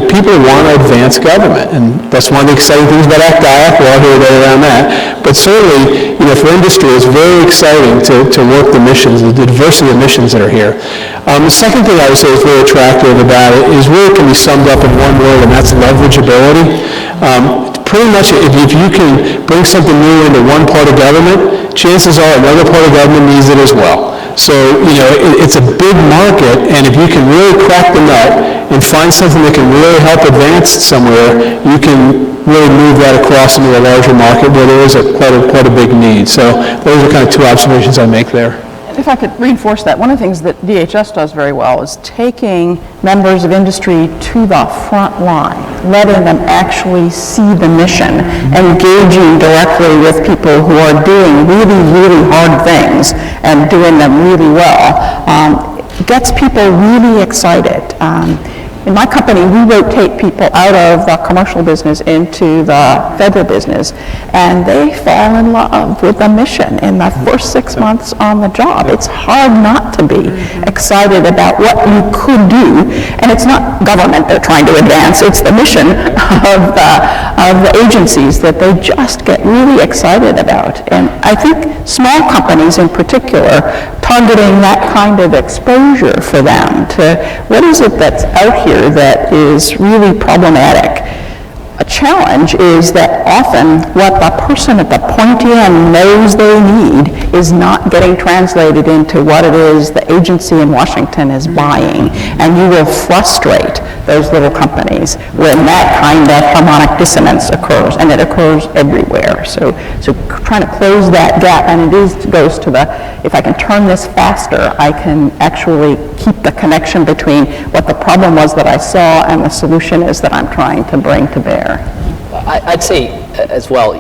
People want to advance government, and that's one of the exciting things about ACT-IAC. We're all here today around that. But certainly, for industry, it's very exciting to work the missions, the diversity of missions that are here. The second thing I would say is very attractive about it is really can be summed up in one word, and that's leverageability. Pretty much, if you can bring something new into one part of government, chances are another part of government needs it as well. So, it's a big market, and if you can really crack the nut and find something that can really help advance it somewhere, you can really move that across into a larger market where there is quite a big need. So those are kind of two observations I make there. If I could reinforce that, one of the things that DHS does very well is taking members of industry to the front line, letting them actually see the mission, engaging directly with people who are doing really, really hard things and doing them really well, gets people really excited. In my company, we rotate people out of the commercial business into the federal business, and they fall in love with the mission in the first 6 months on the job. It's hard not to be excited about what you could do, and it's not government they're trying to advance, it's the mission of the agencies that they just get really excited about. And I think small companies in particular, targeting that kind of exposure for them to what is it that's out here that is really problematic. A challenge is that often what the person at the pointy end knows they need is not getting translated into what it is the agency in Washington is buying, and you will frustrate those little companies when that kind of harmonic dissonance occurs, and it occurs everywhere. So trying to close that gap, and it goes to the, if I can turn this faster, I can actually keep the connection between what the problem was that I saw and the solution is that I'm trying to bring to bear. I'd say as well,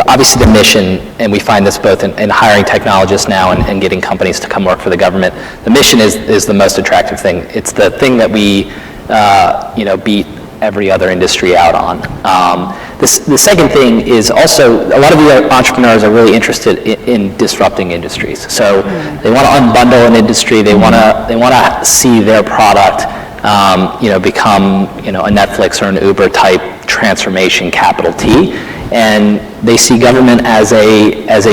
obviously the mission, and we find this both in hiring technologists now and getting companies to come work for the government, the mission is the most attractive thing. It's the thing that we, beat every other industry out on. The second thing is also, a lot of the entrepreneurs are really interested in disrupting industries. So they want to unbundle an industry, they want to see their product become, a Netflix or an Uber type transformation, capital T, and they see government as as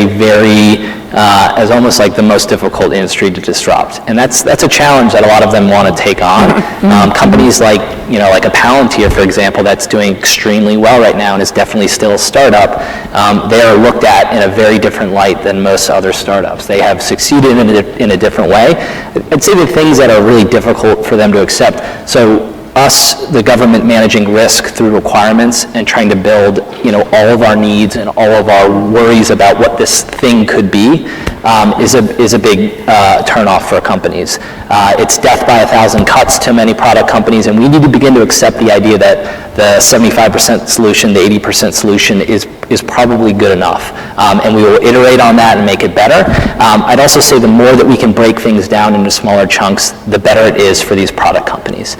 almost like the most difficult industry to disrupt, and that's a challenge that a lot of them want to take on. Companies like a Palantir, for example, that's doing extremely well right now and is definitely still a startup. They are looked at in a very different light than most other startups. They have succeeded in a different way. I'd say the things that are really difficult for them to accept. So us, the government, managing risk through requirements and trying to build, all of our needs and all of our worries about what this thing could be is a big turnoff for companies. It's death by 1,000 cuts to many product companies, and we need to begin to accept the idea that the 75% solution, the 80% solution is probably good enough, and we will iterate on that and make it better. I'd also say the more that we can break things down into smaller chunks, the better it is for these product companies.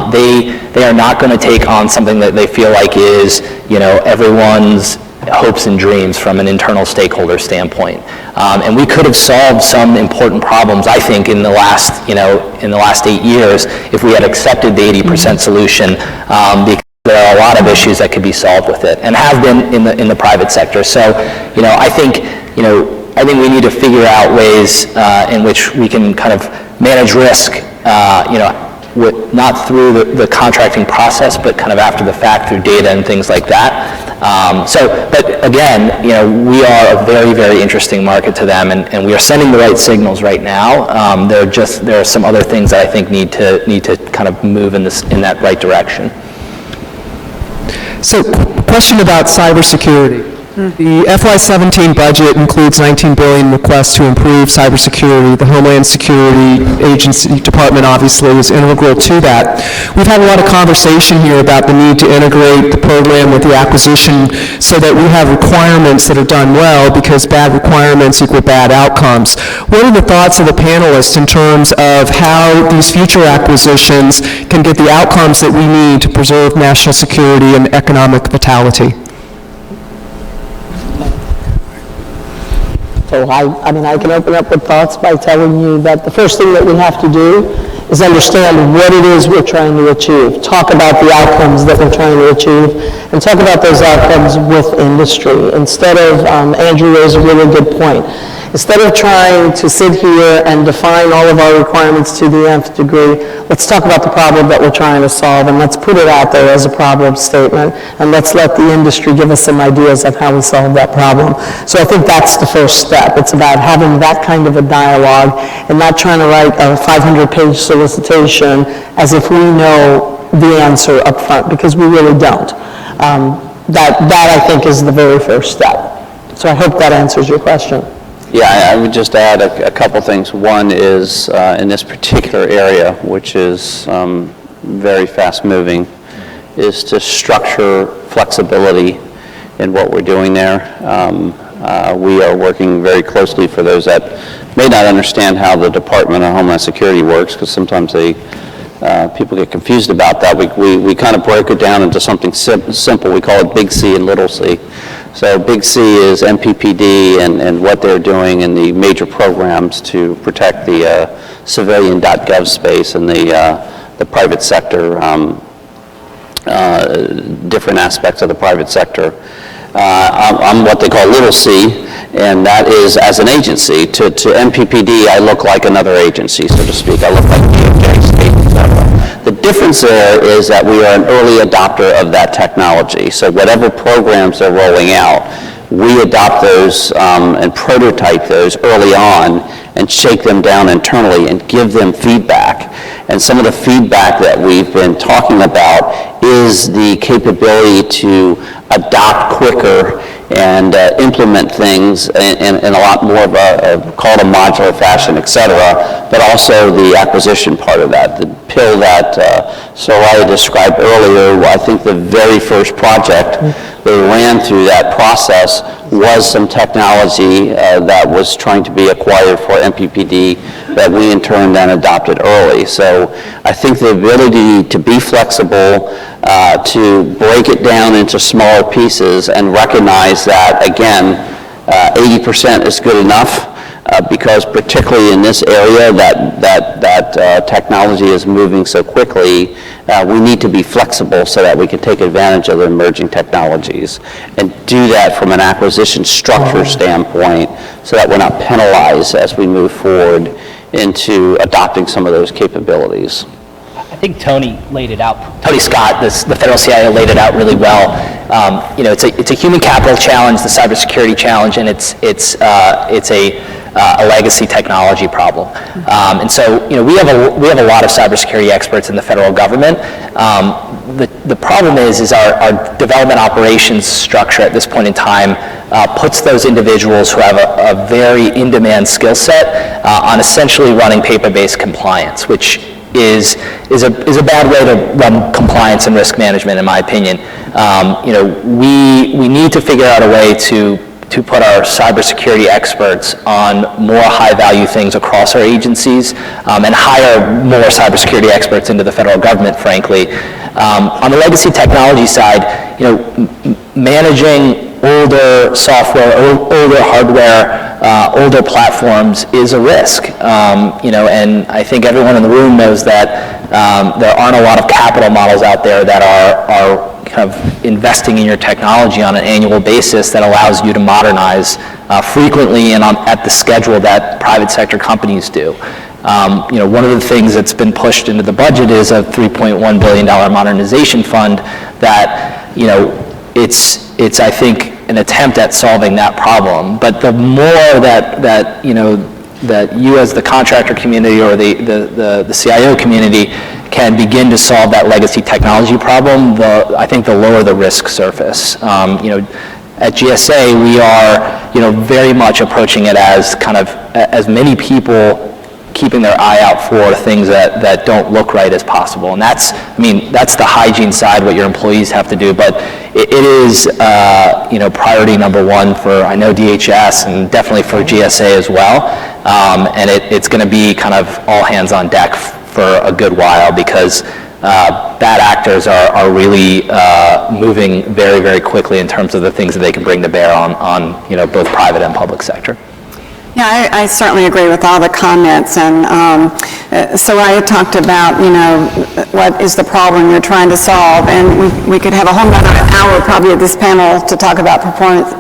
They are not going to take on something that they feel like is, everyone's hopes and dreams from an internal stakeholder standpoint. And we could have solved some important problems, I think, in the last 8 years if we had accepted the 80% solution, because there are a lot of issues that could be solved with it and have been in the private sector. So, I think we need to figure out ways in which we can kind of manage risk, not through the contracting process, but kind of after the fact through data and things like that. But again, we are a very, very interesting market to them, and we are sending the right signals right now. There are some other things that I think need to kind of move in that right direction. So, question about cybersecurity. The FY17 budget includes $19 billion requests to improve cybersecurity. The Homeland Security Agency Department obviously is integral to that. We've had a lot of conversation here about the need to integrate the program with the acquisition so that we have requirements that are done well, because bad requirements equal bad outcomes. What are the thoughts of the panelists in terms of how these future acquisitions can get the outcomes that we need to preserve national security and economic vitality? So I can open up with thoughts by telling you that the first thing that we have to do is understand what it is we're trying to achieve. Talk about the outcomes that we're trying to achieve, and talk about those outcomes with industry. Instead of, Andrew raised a really good point, Instead of trying to sit here and define all of our requirements to the nth degree, let's talk about the problem that we're trying to solve, and let's put it out there as a problem statement, and let's let the industry give us some ideas of how we solve that problem. So I think that's the first step. It's about having that kind of a dialogue and not trying to write a 500-page solicitation as if we know the answer up front, because we really don't. That I think is the very first step. So I hope that answers your question. Yeah, I would just add a couple things. One is in this particular area, which is very fast-moving, is to structure flexibility in what we're doing there. We are working very closely, for those that may not understand how the Department of Homeland Security works, because sometimes people get confused about that. We kind of break it down into something simple. We call it Big C and Little C. So Big C is MPPD and what they're doing in the major programs to protect the civilian.gov space and the private sector, different aspects of the private sector. I'm what they call Little C, and that is as an agency. To MPPD, I look like another agency, so to speak. I look like DOJ, state, etc. The difference there is that we are an early adopter of that technology. So whatever programs they're rolling out, we adopt those and prototype those early on and shake them down internally and give them feedback. And some of the feedback that we've been talking about is the capability to adopt quicker and implement things in a lot more of call it a modular fashion, et cetera, but also the acquisition part of that. The pill that Soraya described earlier, I think the very first project they ran through that process was some technology that was trying to be acquired for MPPD that we in turn then adopted early. So I think the ability to be flexible, to break it down into smaller pieces and recognize that, again, 80% is good enough, because particularly in this area that technology is moving so quickly, we need to be flexible so that we can take advantage of the emerging technologies and do that from an acquisition structure standpoint so that we're not penalized as we move forward into adopting some of those capabilities. I think Tony laid it out. Tony Scott, the federal CIO, laid it out really well. It's a human capital challenge, the cybersecurity challenge, and it's a legacy technology problem. And so, we have a lot of cybersecurity experts in the federal government. The problem is our development operations structure at this point in time puts those individuals who have a very in-demand skill set on essentially running paper-based compliance, which is a bad way to run compliance and risk management, in my opinion. We need to figure out a way to put our cybersecurity experts on more high-value things across our agencies and hire more cybersecurity experts into the federal government, frankly. On the legacy technology side, managing older software, older hardware, older platforms is a risk. And I think everyone in the room knows that there aren't a lot of capital models out there that are kind of investing in your technology on an annual basis that allows you to modernize frequently and at the schedule that private sector companies do. One of the things that's been pushed into the budget is a $3.1 billion modernization fund that, it's I think, an attempt at solving that problem. But the more that you as the contractor community or the CIO community can begin to solve that legacy technology problem, I think the lower the risk surface. At GSA, we are, very much approaching it as kind of as many people keeping their eye out for things that don't look right as possible. And that's the hygiene side, what your employees have to do, but it is, priority number one for, I know, DHS and definitely for GSA as well. And it's going to be kind of all hands on deck for a good while, because bad actors are really moving very, very quickly in terms of the things that they can bring to bear on both private and public sector. Yeah, I certainly agree with all the comments, and So I had talked about, what is the problem you're trying to solve, and we could have a whole nother hour probably at this panel to talk about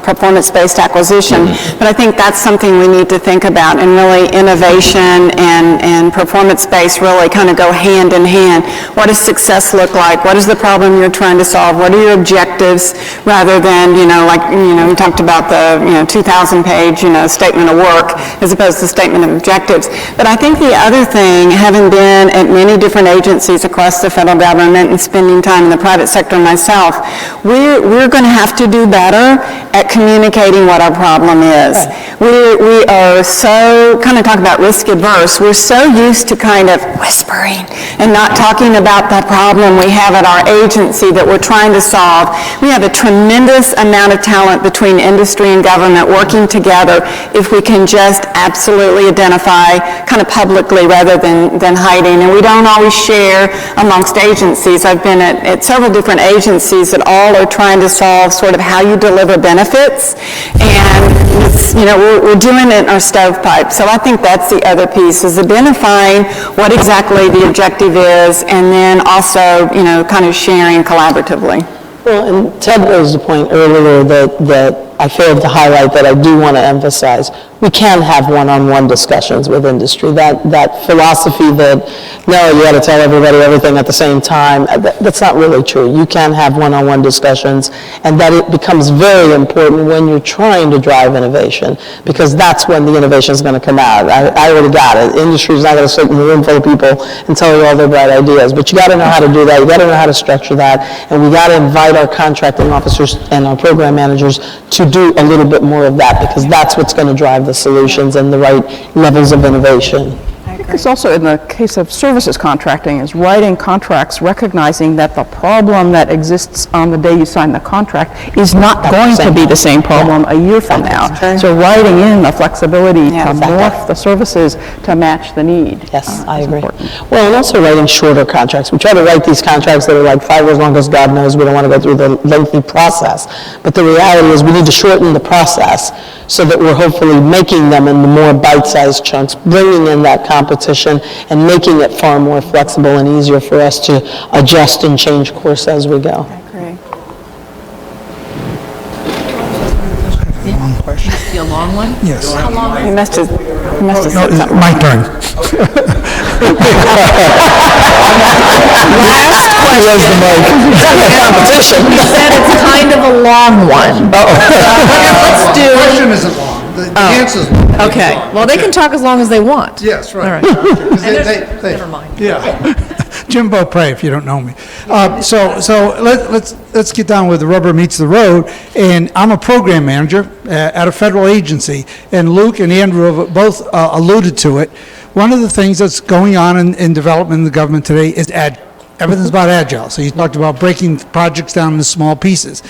performance-based acquisition, but I think that's something we need to think about, and really innovation and performance-based really kind of go hand in hand. What does success look like? What is the problem you're trying to solve? What are your objectives, rather than, we talked about the, 2,000-page, statement of work as opposed to statement of objectives. But I think the other thing, having been at many different agencies across the federal government and spending time in the private sector myself, we're going to have to do better at communicating what our problem is. We are so, kind of talk about risk adverse, we're so used to kind of whispering and not talking about the problem we have at our agency that we're trying to solve. We have a tremendous amount of talent between industry and government working together if we can just absolutely identify kind of publicly rather than hiding. And we don't always share amongst agencies. I've been at several different agencies that all are trying to solve sort of how you deliver benefits, and it's, we're doing it in our stovepipe. So I think that's the other piece, is identifying what exactly the objective is, and then also, kind of sharing collaboratively. Well, and Ted raised a point earlier that I failed to highlight that I do want to emphasize. We can have one-on-one discussions with industry. That philosophy that, no, you got to tell everybody everything at the same time, that's not really true. You can have one-on-one discussions, and that it becomes very important when you're trying to drive innovation, because that's when the innovation is going to come out. I already got it. Industry is not going to sit in a room full of people and tell you all their bright ideas, but you got to know how to do that. You got to know how to structure that, and we got to invite our contracting officers and our program managers to do a little bit more of that, because that's what's going to drive the solutions and the right levels of innovation. I think it's also in the case of services contracting, is writing contracts recognizing that the problem that exists on the day you sign the contract is not going to be the same problem a year from now. So writing in the flexibility to morph the services to match the need. Yes, I agree. Well, and also writing shorter contracts. We try to write these contracts that are like 5 years long, as God knows we don't want to go through the lengthy process. But the reality is we need to shorten the process so that we're hopefully making them in the more bite-sized chunks, bringing in that competition and making it far more flexible and easier for us to adjust and change course as we go. Long question. A long one? Yes. How long? You must have No, it's my turn. Competition. You said it's kind of a long one. Let's do. The question isn't long. The answer's long. Okay, well, they can talk as long as they want. Yes, right. All right. 'Cause Never mind. Yeah. Jimbo Prey, if you don't know me. So let's get down where the rubber meets the road. And I'm a program manager at a federal agency, and Luke and Andrew have both alluded to it. One of the things that's going on in development in the government today is everything's about agile. So you talked about breaking projects down into small pieces.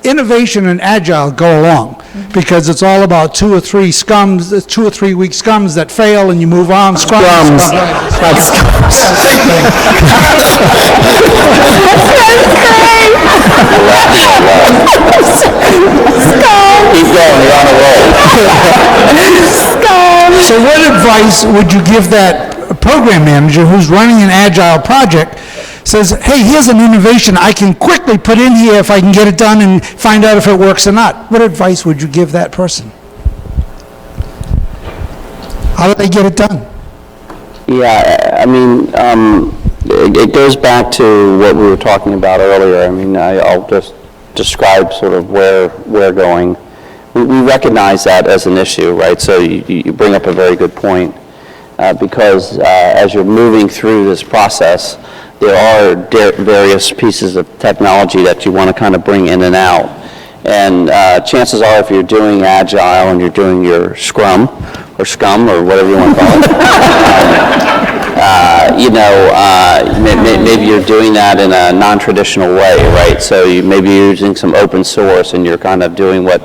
Innovation and agile go along because it's all about 2 or 3 week scums that fail and you move on. Scrums. That's same thing. Keep going, you're on a roll. So what advice would you give that program manager who's running an agile project, says, hey, here's an innovation I can quickly put in here if I can get it done and find out if it works or not? What advice would you give that person? How do they get it done? Yeah, I mean, it goes back to what we were talking about earlier. I mean, I'll just describe sort of where we're going. We recognize that as an issue, right? So you bring up a very good point, because as you're moving through this process, there are various pieces of technology that you want to kind of bring in and out. And chances are, if you're doing agile and you're doing your scrum or scum or whatever you want to call it, maybe you're doing that in a non-traditional way, right? So maybe you're using some open source and you're kind of doing what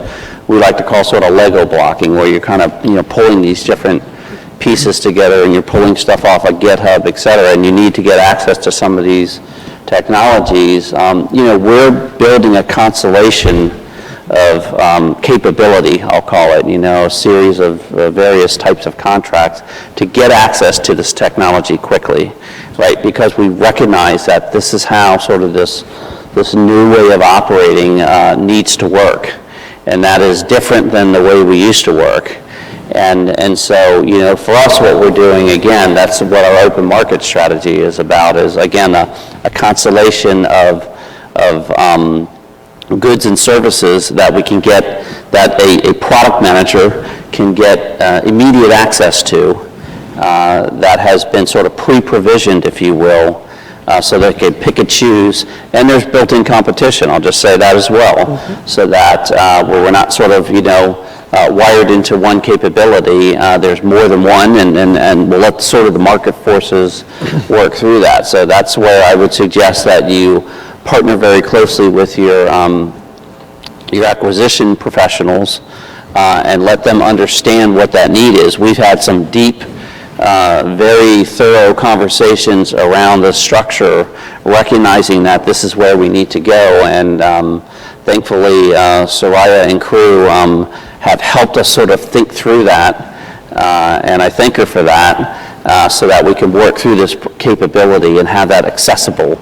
we like to call sort of Lego blocking, where you're kind of pulling these different pieces together and you're pulling stuff off of GitHub, et cetera, and you need to get access to some of these technologies. We're building a constellation capability, I'll call it, a series of various types of contracts to get access to this technology quickly, right? Because we recognize that this is how sort of this new way of operating needs to work, and that is different than the way we used to work. And so, for us, what we're doing, again, that's what our open market strategy is about, is, again, a constellation of goods and services that we can get, that a product manager can get immediate access to, that has been sort of pre-provisioned, if you will, so they can pick and choose. And there's built-in competition, I'll just say that as well, so that where we're not sort of, wired into one capability, there's more than one, and we'll let sort of the market forces work through that. So that's where I would suggest that you partner very closely with your acquisition professionals and let them understand what that need is. We've had some deep, very thorough conversations around the structure, recognizing that this is where we need to go, and thankfully Soraya and crew have helped us sort of think through that, and I thank her for that, so that we can work through this capability and have that accessible.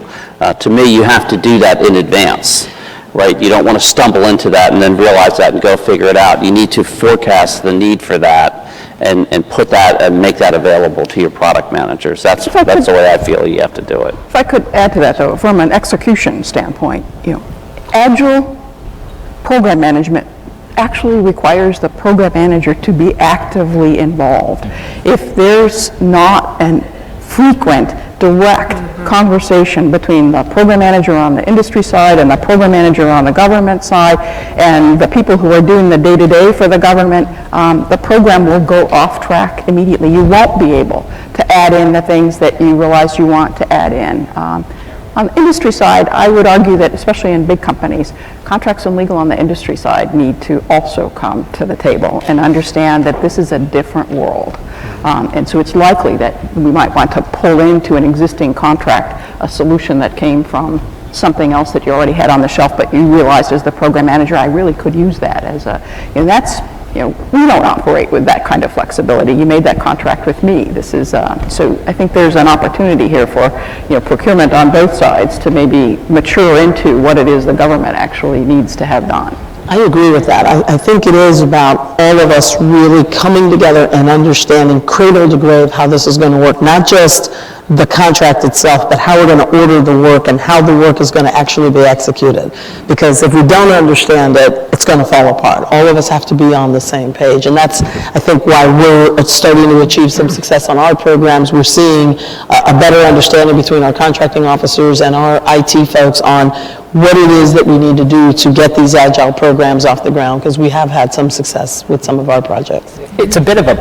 To me, you have to do that in advance, right? You don't want to stumble into that and then realize that and go figure it out. You need to forecast the need for that and put that and make that available to your product managers. That's the way I feel you have to do it. If I could add to that, though, from an execution standpoint, agile program management actually requires the program manager to be actively involved. If there's not a frequent, direct conversation between the program manager on the industry side and the program manager on the government side and the people who are doing the day-to-day for the government, the program will go off track immediately. You won't be able to add in the things that you realize you want to add in. On the industry side, I would argue that, especially in big companies, contracts and legal on the industry side need to also come to the table and understand that this is a different world. And so it's likely that we might want to pull into an existing contract a solution that came from something else that you already had on the shelf, but you realized as the program manager, I really could use that as a, that's, we don't operate with that kind of flexibility. You made that contract with me. This is, so I think there's an opportunity here for, procurement on both sides to maybe mature into what it is the government actually needs to have done. I agree with that. I think it is about all of us really coming together and understanding cradle to grave how this is going to work, not just the contract itself, but how we're going to order the work and how the work is going to actually be executed. Because if we don't understand it, it's going to fall apart. All of us have to be on the same page. And that's, I think, why we're starting to achieve some success on our programs. We're seeing a better understanding between our contracting officers and our IT folks on what it is that we need to do to get these agile programs off the ground, because we have had some success with some of our projects. It's a bit of a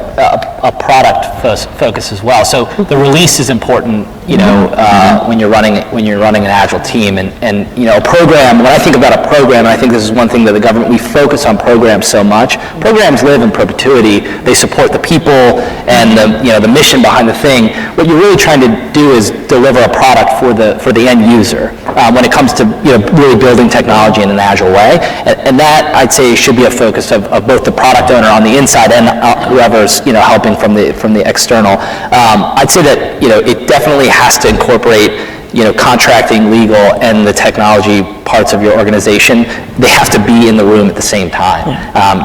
product focus as well. So the release is important, when you're running an agile team, and a program. When I think about a program, and I think this is one thing that the government, we focus on programs so much. Programs live in perpetuity. They support the people and the mission behind the thing. What you're really trying to do is deliver a product for the end user when it comes to really building technology in an agile way, and that I'd say should be a focus of both the product owner on the inside and whoever's helping from the external. I'd say that it definitely has to incorporate contracting, legal, and the technology parts of your organization. They have to be in the room at the same time.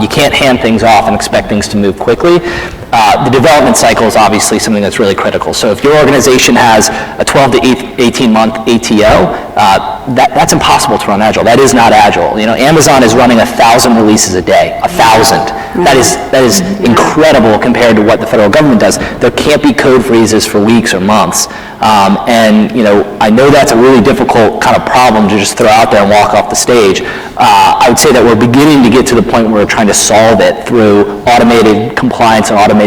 You can't hand things off and expect things to move quickly. The development cycle is obviously something that's really critical. So if your organization has a 12 to 18 month ATO, that's impossible to run agile. That is not agile. Amazon is running 1,000 releases a day. 1,000. That is incredible compared to what the federal government does. There can't be code freezes for weeks or months. And I know that's a really difficult kind of problem to just throw out there and walk off the stage. I would say that we're beginning to get to the point where we're trying to solve it through automated compliance and automated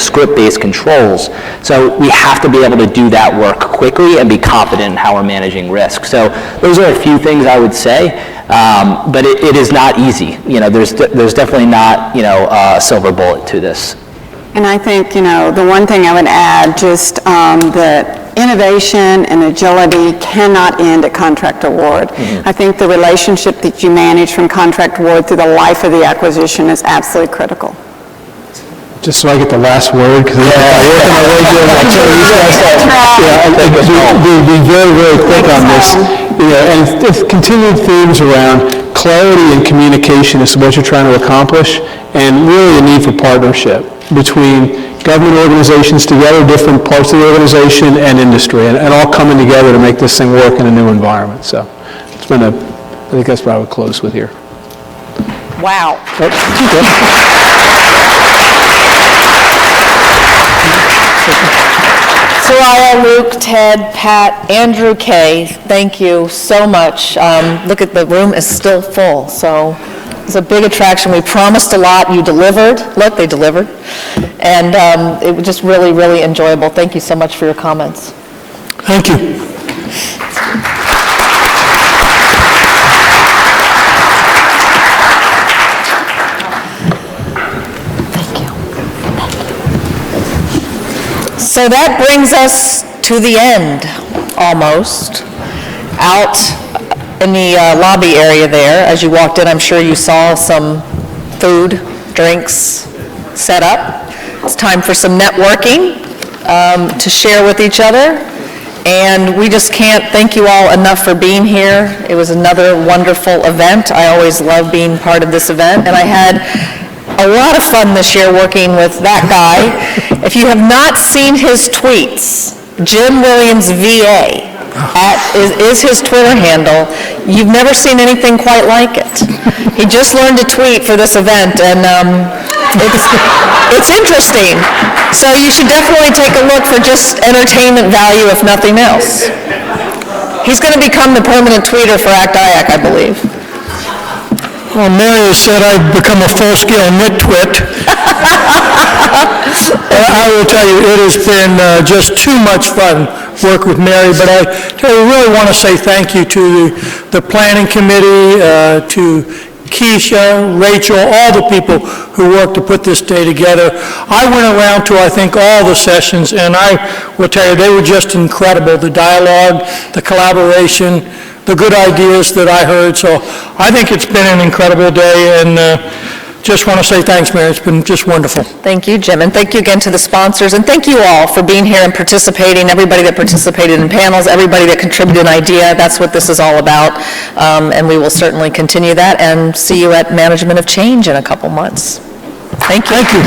script-based controls. So we have to be able to do that work quickly and be confident in how we're managing risk. So those are a few things I would say, but it is not easy. There's definitely not a silver bullet to this. And I think, the one thing I would add, just that innovation and agility cannot end at contract award. I think the relationship that you manage from contract award through the life of the acquisition is absolutely critical. Just so I get the last word, because I'm working my way through it. Be very, very quick on this. And if continued themes around clarity and communication as to what you're trying to accomplish, and really a need for partnership between government organizations together, different parts of the organization, and industry, and all coming together to make this thing work in a new environment. So it's been I think that's what I would close with here. Wow. Soraya, Luke, Ted, Pat, Andrew, Kay, thank you so much. Look at the room is still full, so it's a big attraction. We promised a lot, you delivered. Look, they delivered. And it was just really, really enjoyable. Thank you so much for your comments. Thank you. So that brings us to the end, almost. Out in the lobby area there, as you walked in, I'm sure you saw some food, drinks set up. It's time for some networking to share with each other. And we just can't thank you all enough for being here. It was another wonderful event. I always love being part of this event, and I had a lot of fun this year working with that guy. If you have not seen his tweets, Jim Williams VA is his Twitter handle. You've never seen anything quite like it. He just learned to tweet for this event, and it's interesting. So you should definitely take a look for just entertainment value, if nothing else. He's going to become the permanent tweeter for ACT-IAC, I believe. Well, Mary has said I've become a full-scale nitwit. I will tell you, it has been just too much fun work with Mary, but I really want to say thank you to the planning committee, to Keisha, Rachel, all the people who worked to put this day together. I went around to, I think, all the sessions, and I will tell you, they were just incredible. The dialogue, the collaboration, the good ideas that I heard. So I think it's been an incredible day, and just want to say thanks, Mary. It's been just wonderful. Thank you, Jim, and thank you again to the sponsors, and thank you all for being here and participating, everybody that participated in panels, everybody that contributed an idea. That's what this is all about, and we will certainly continue that and see you at Management of Change in a couple months. Thank you. Thank you.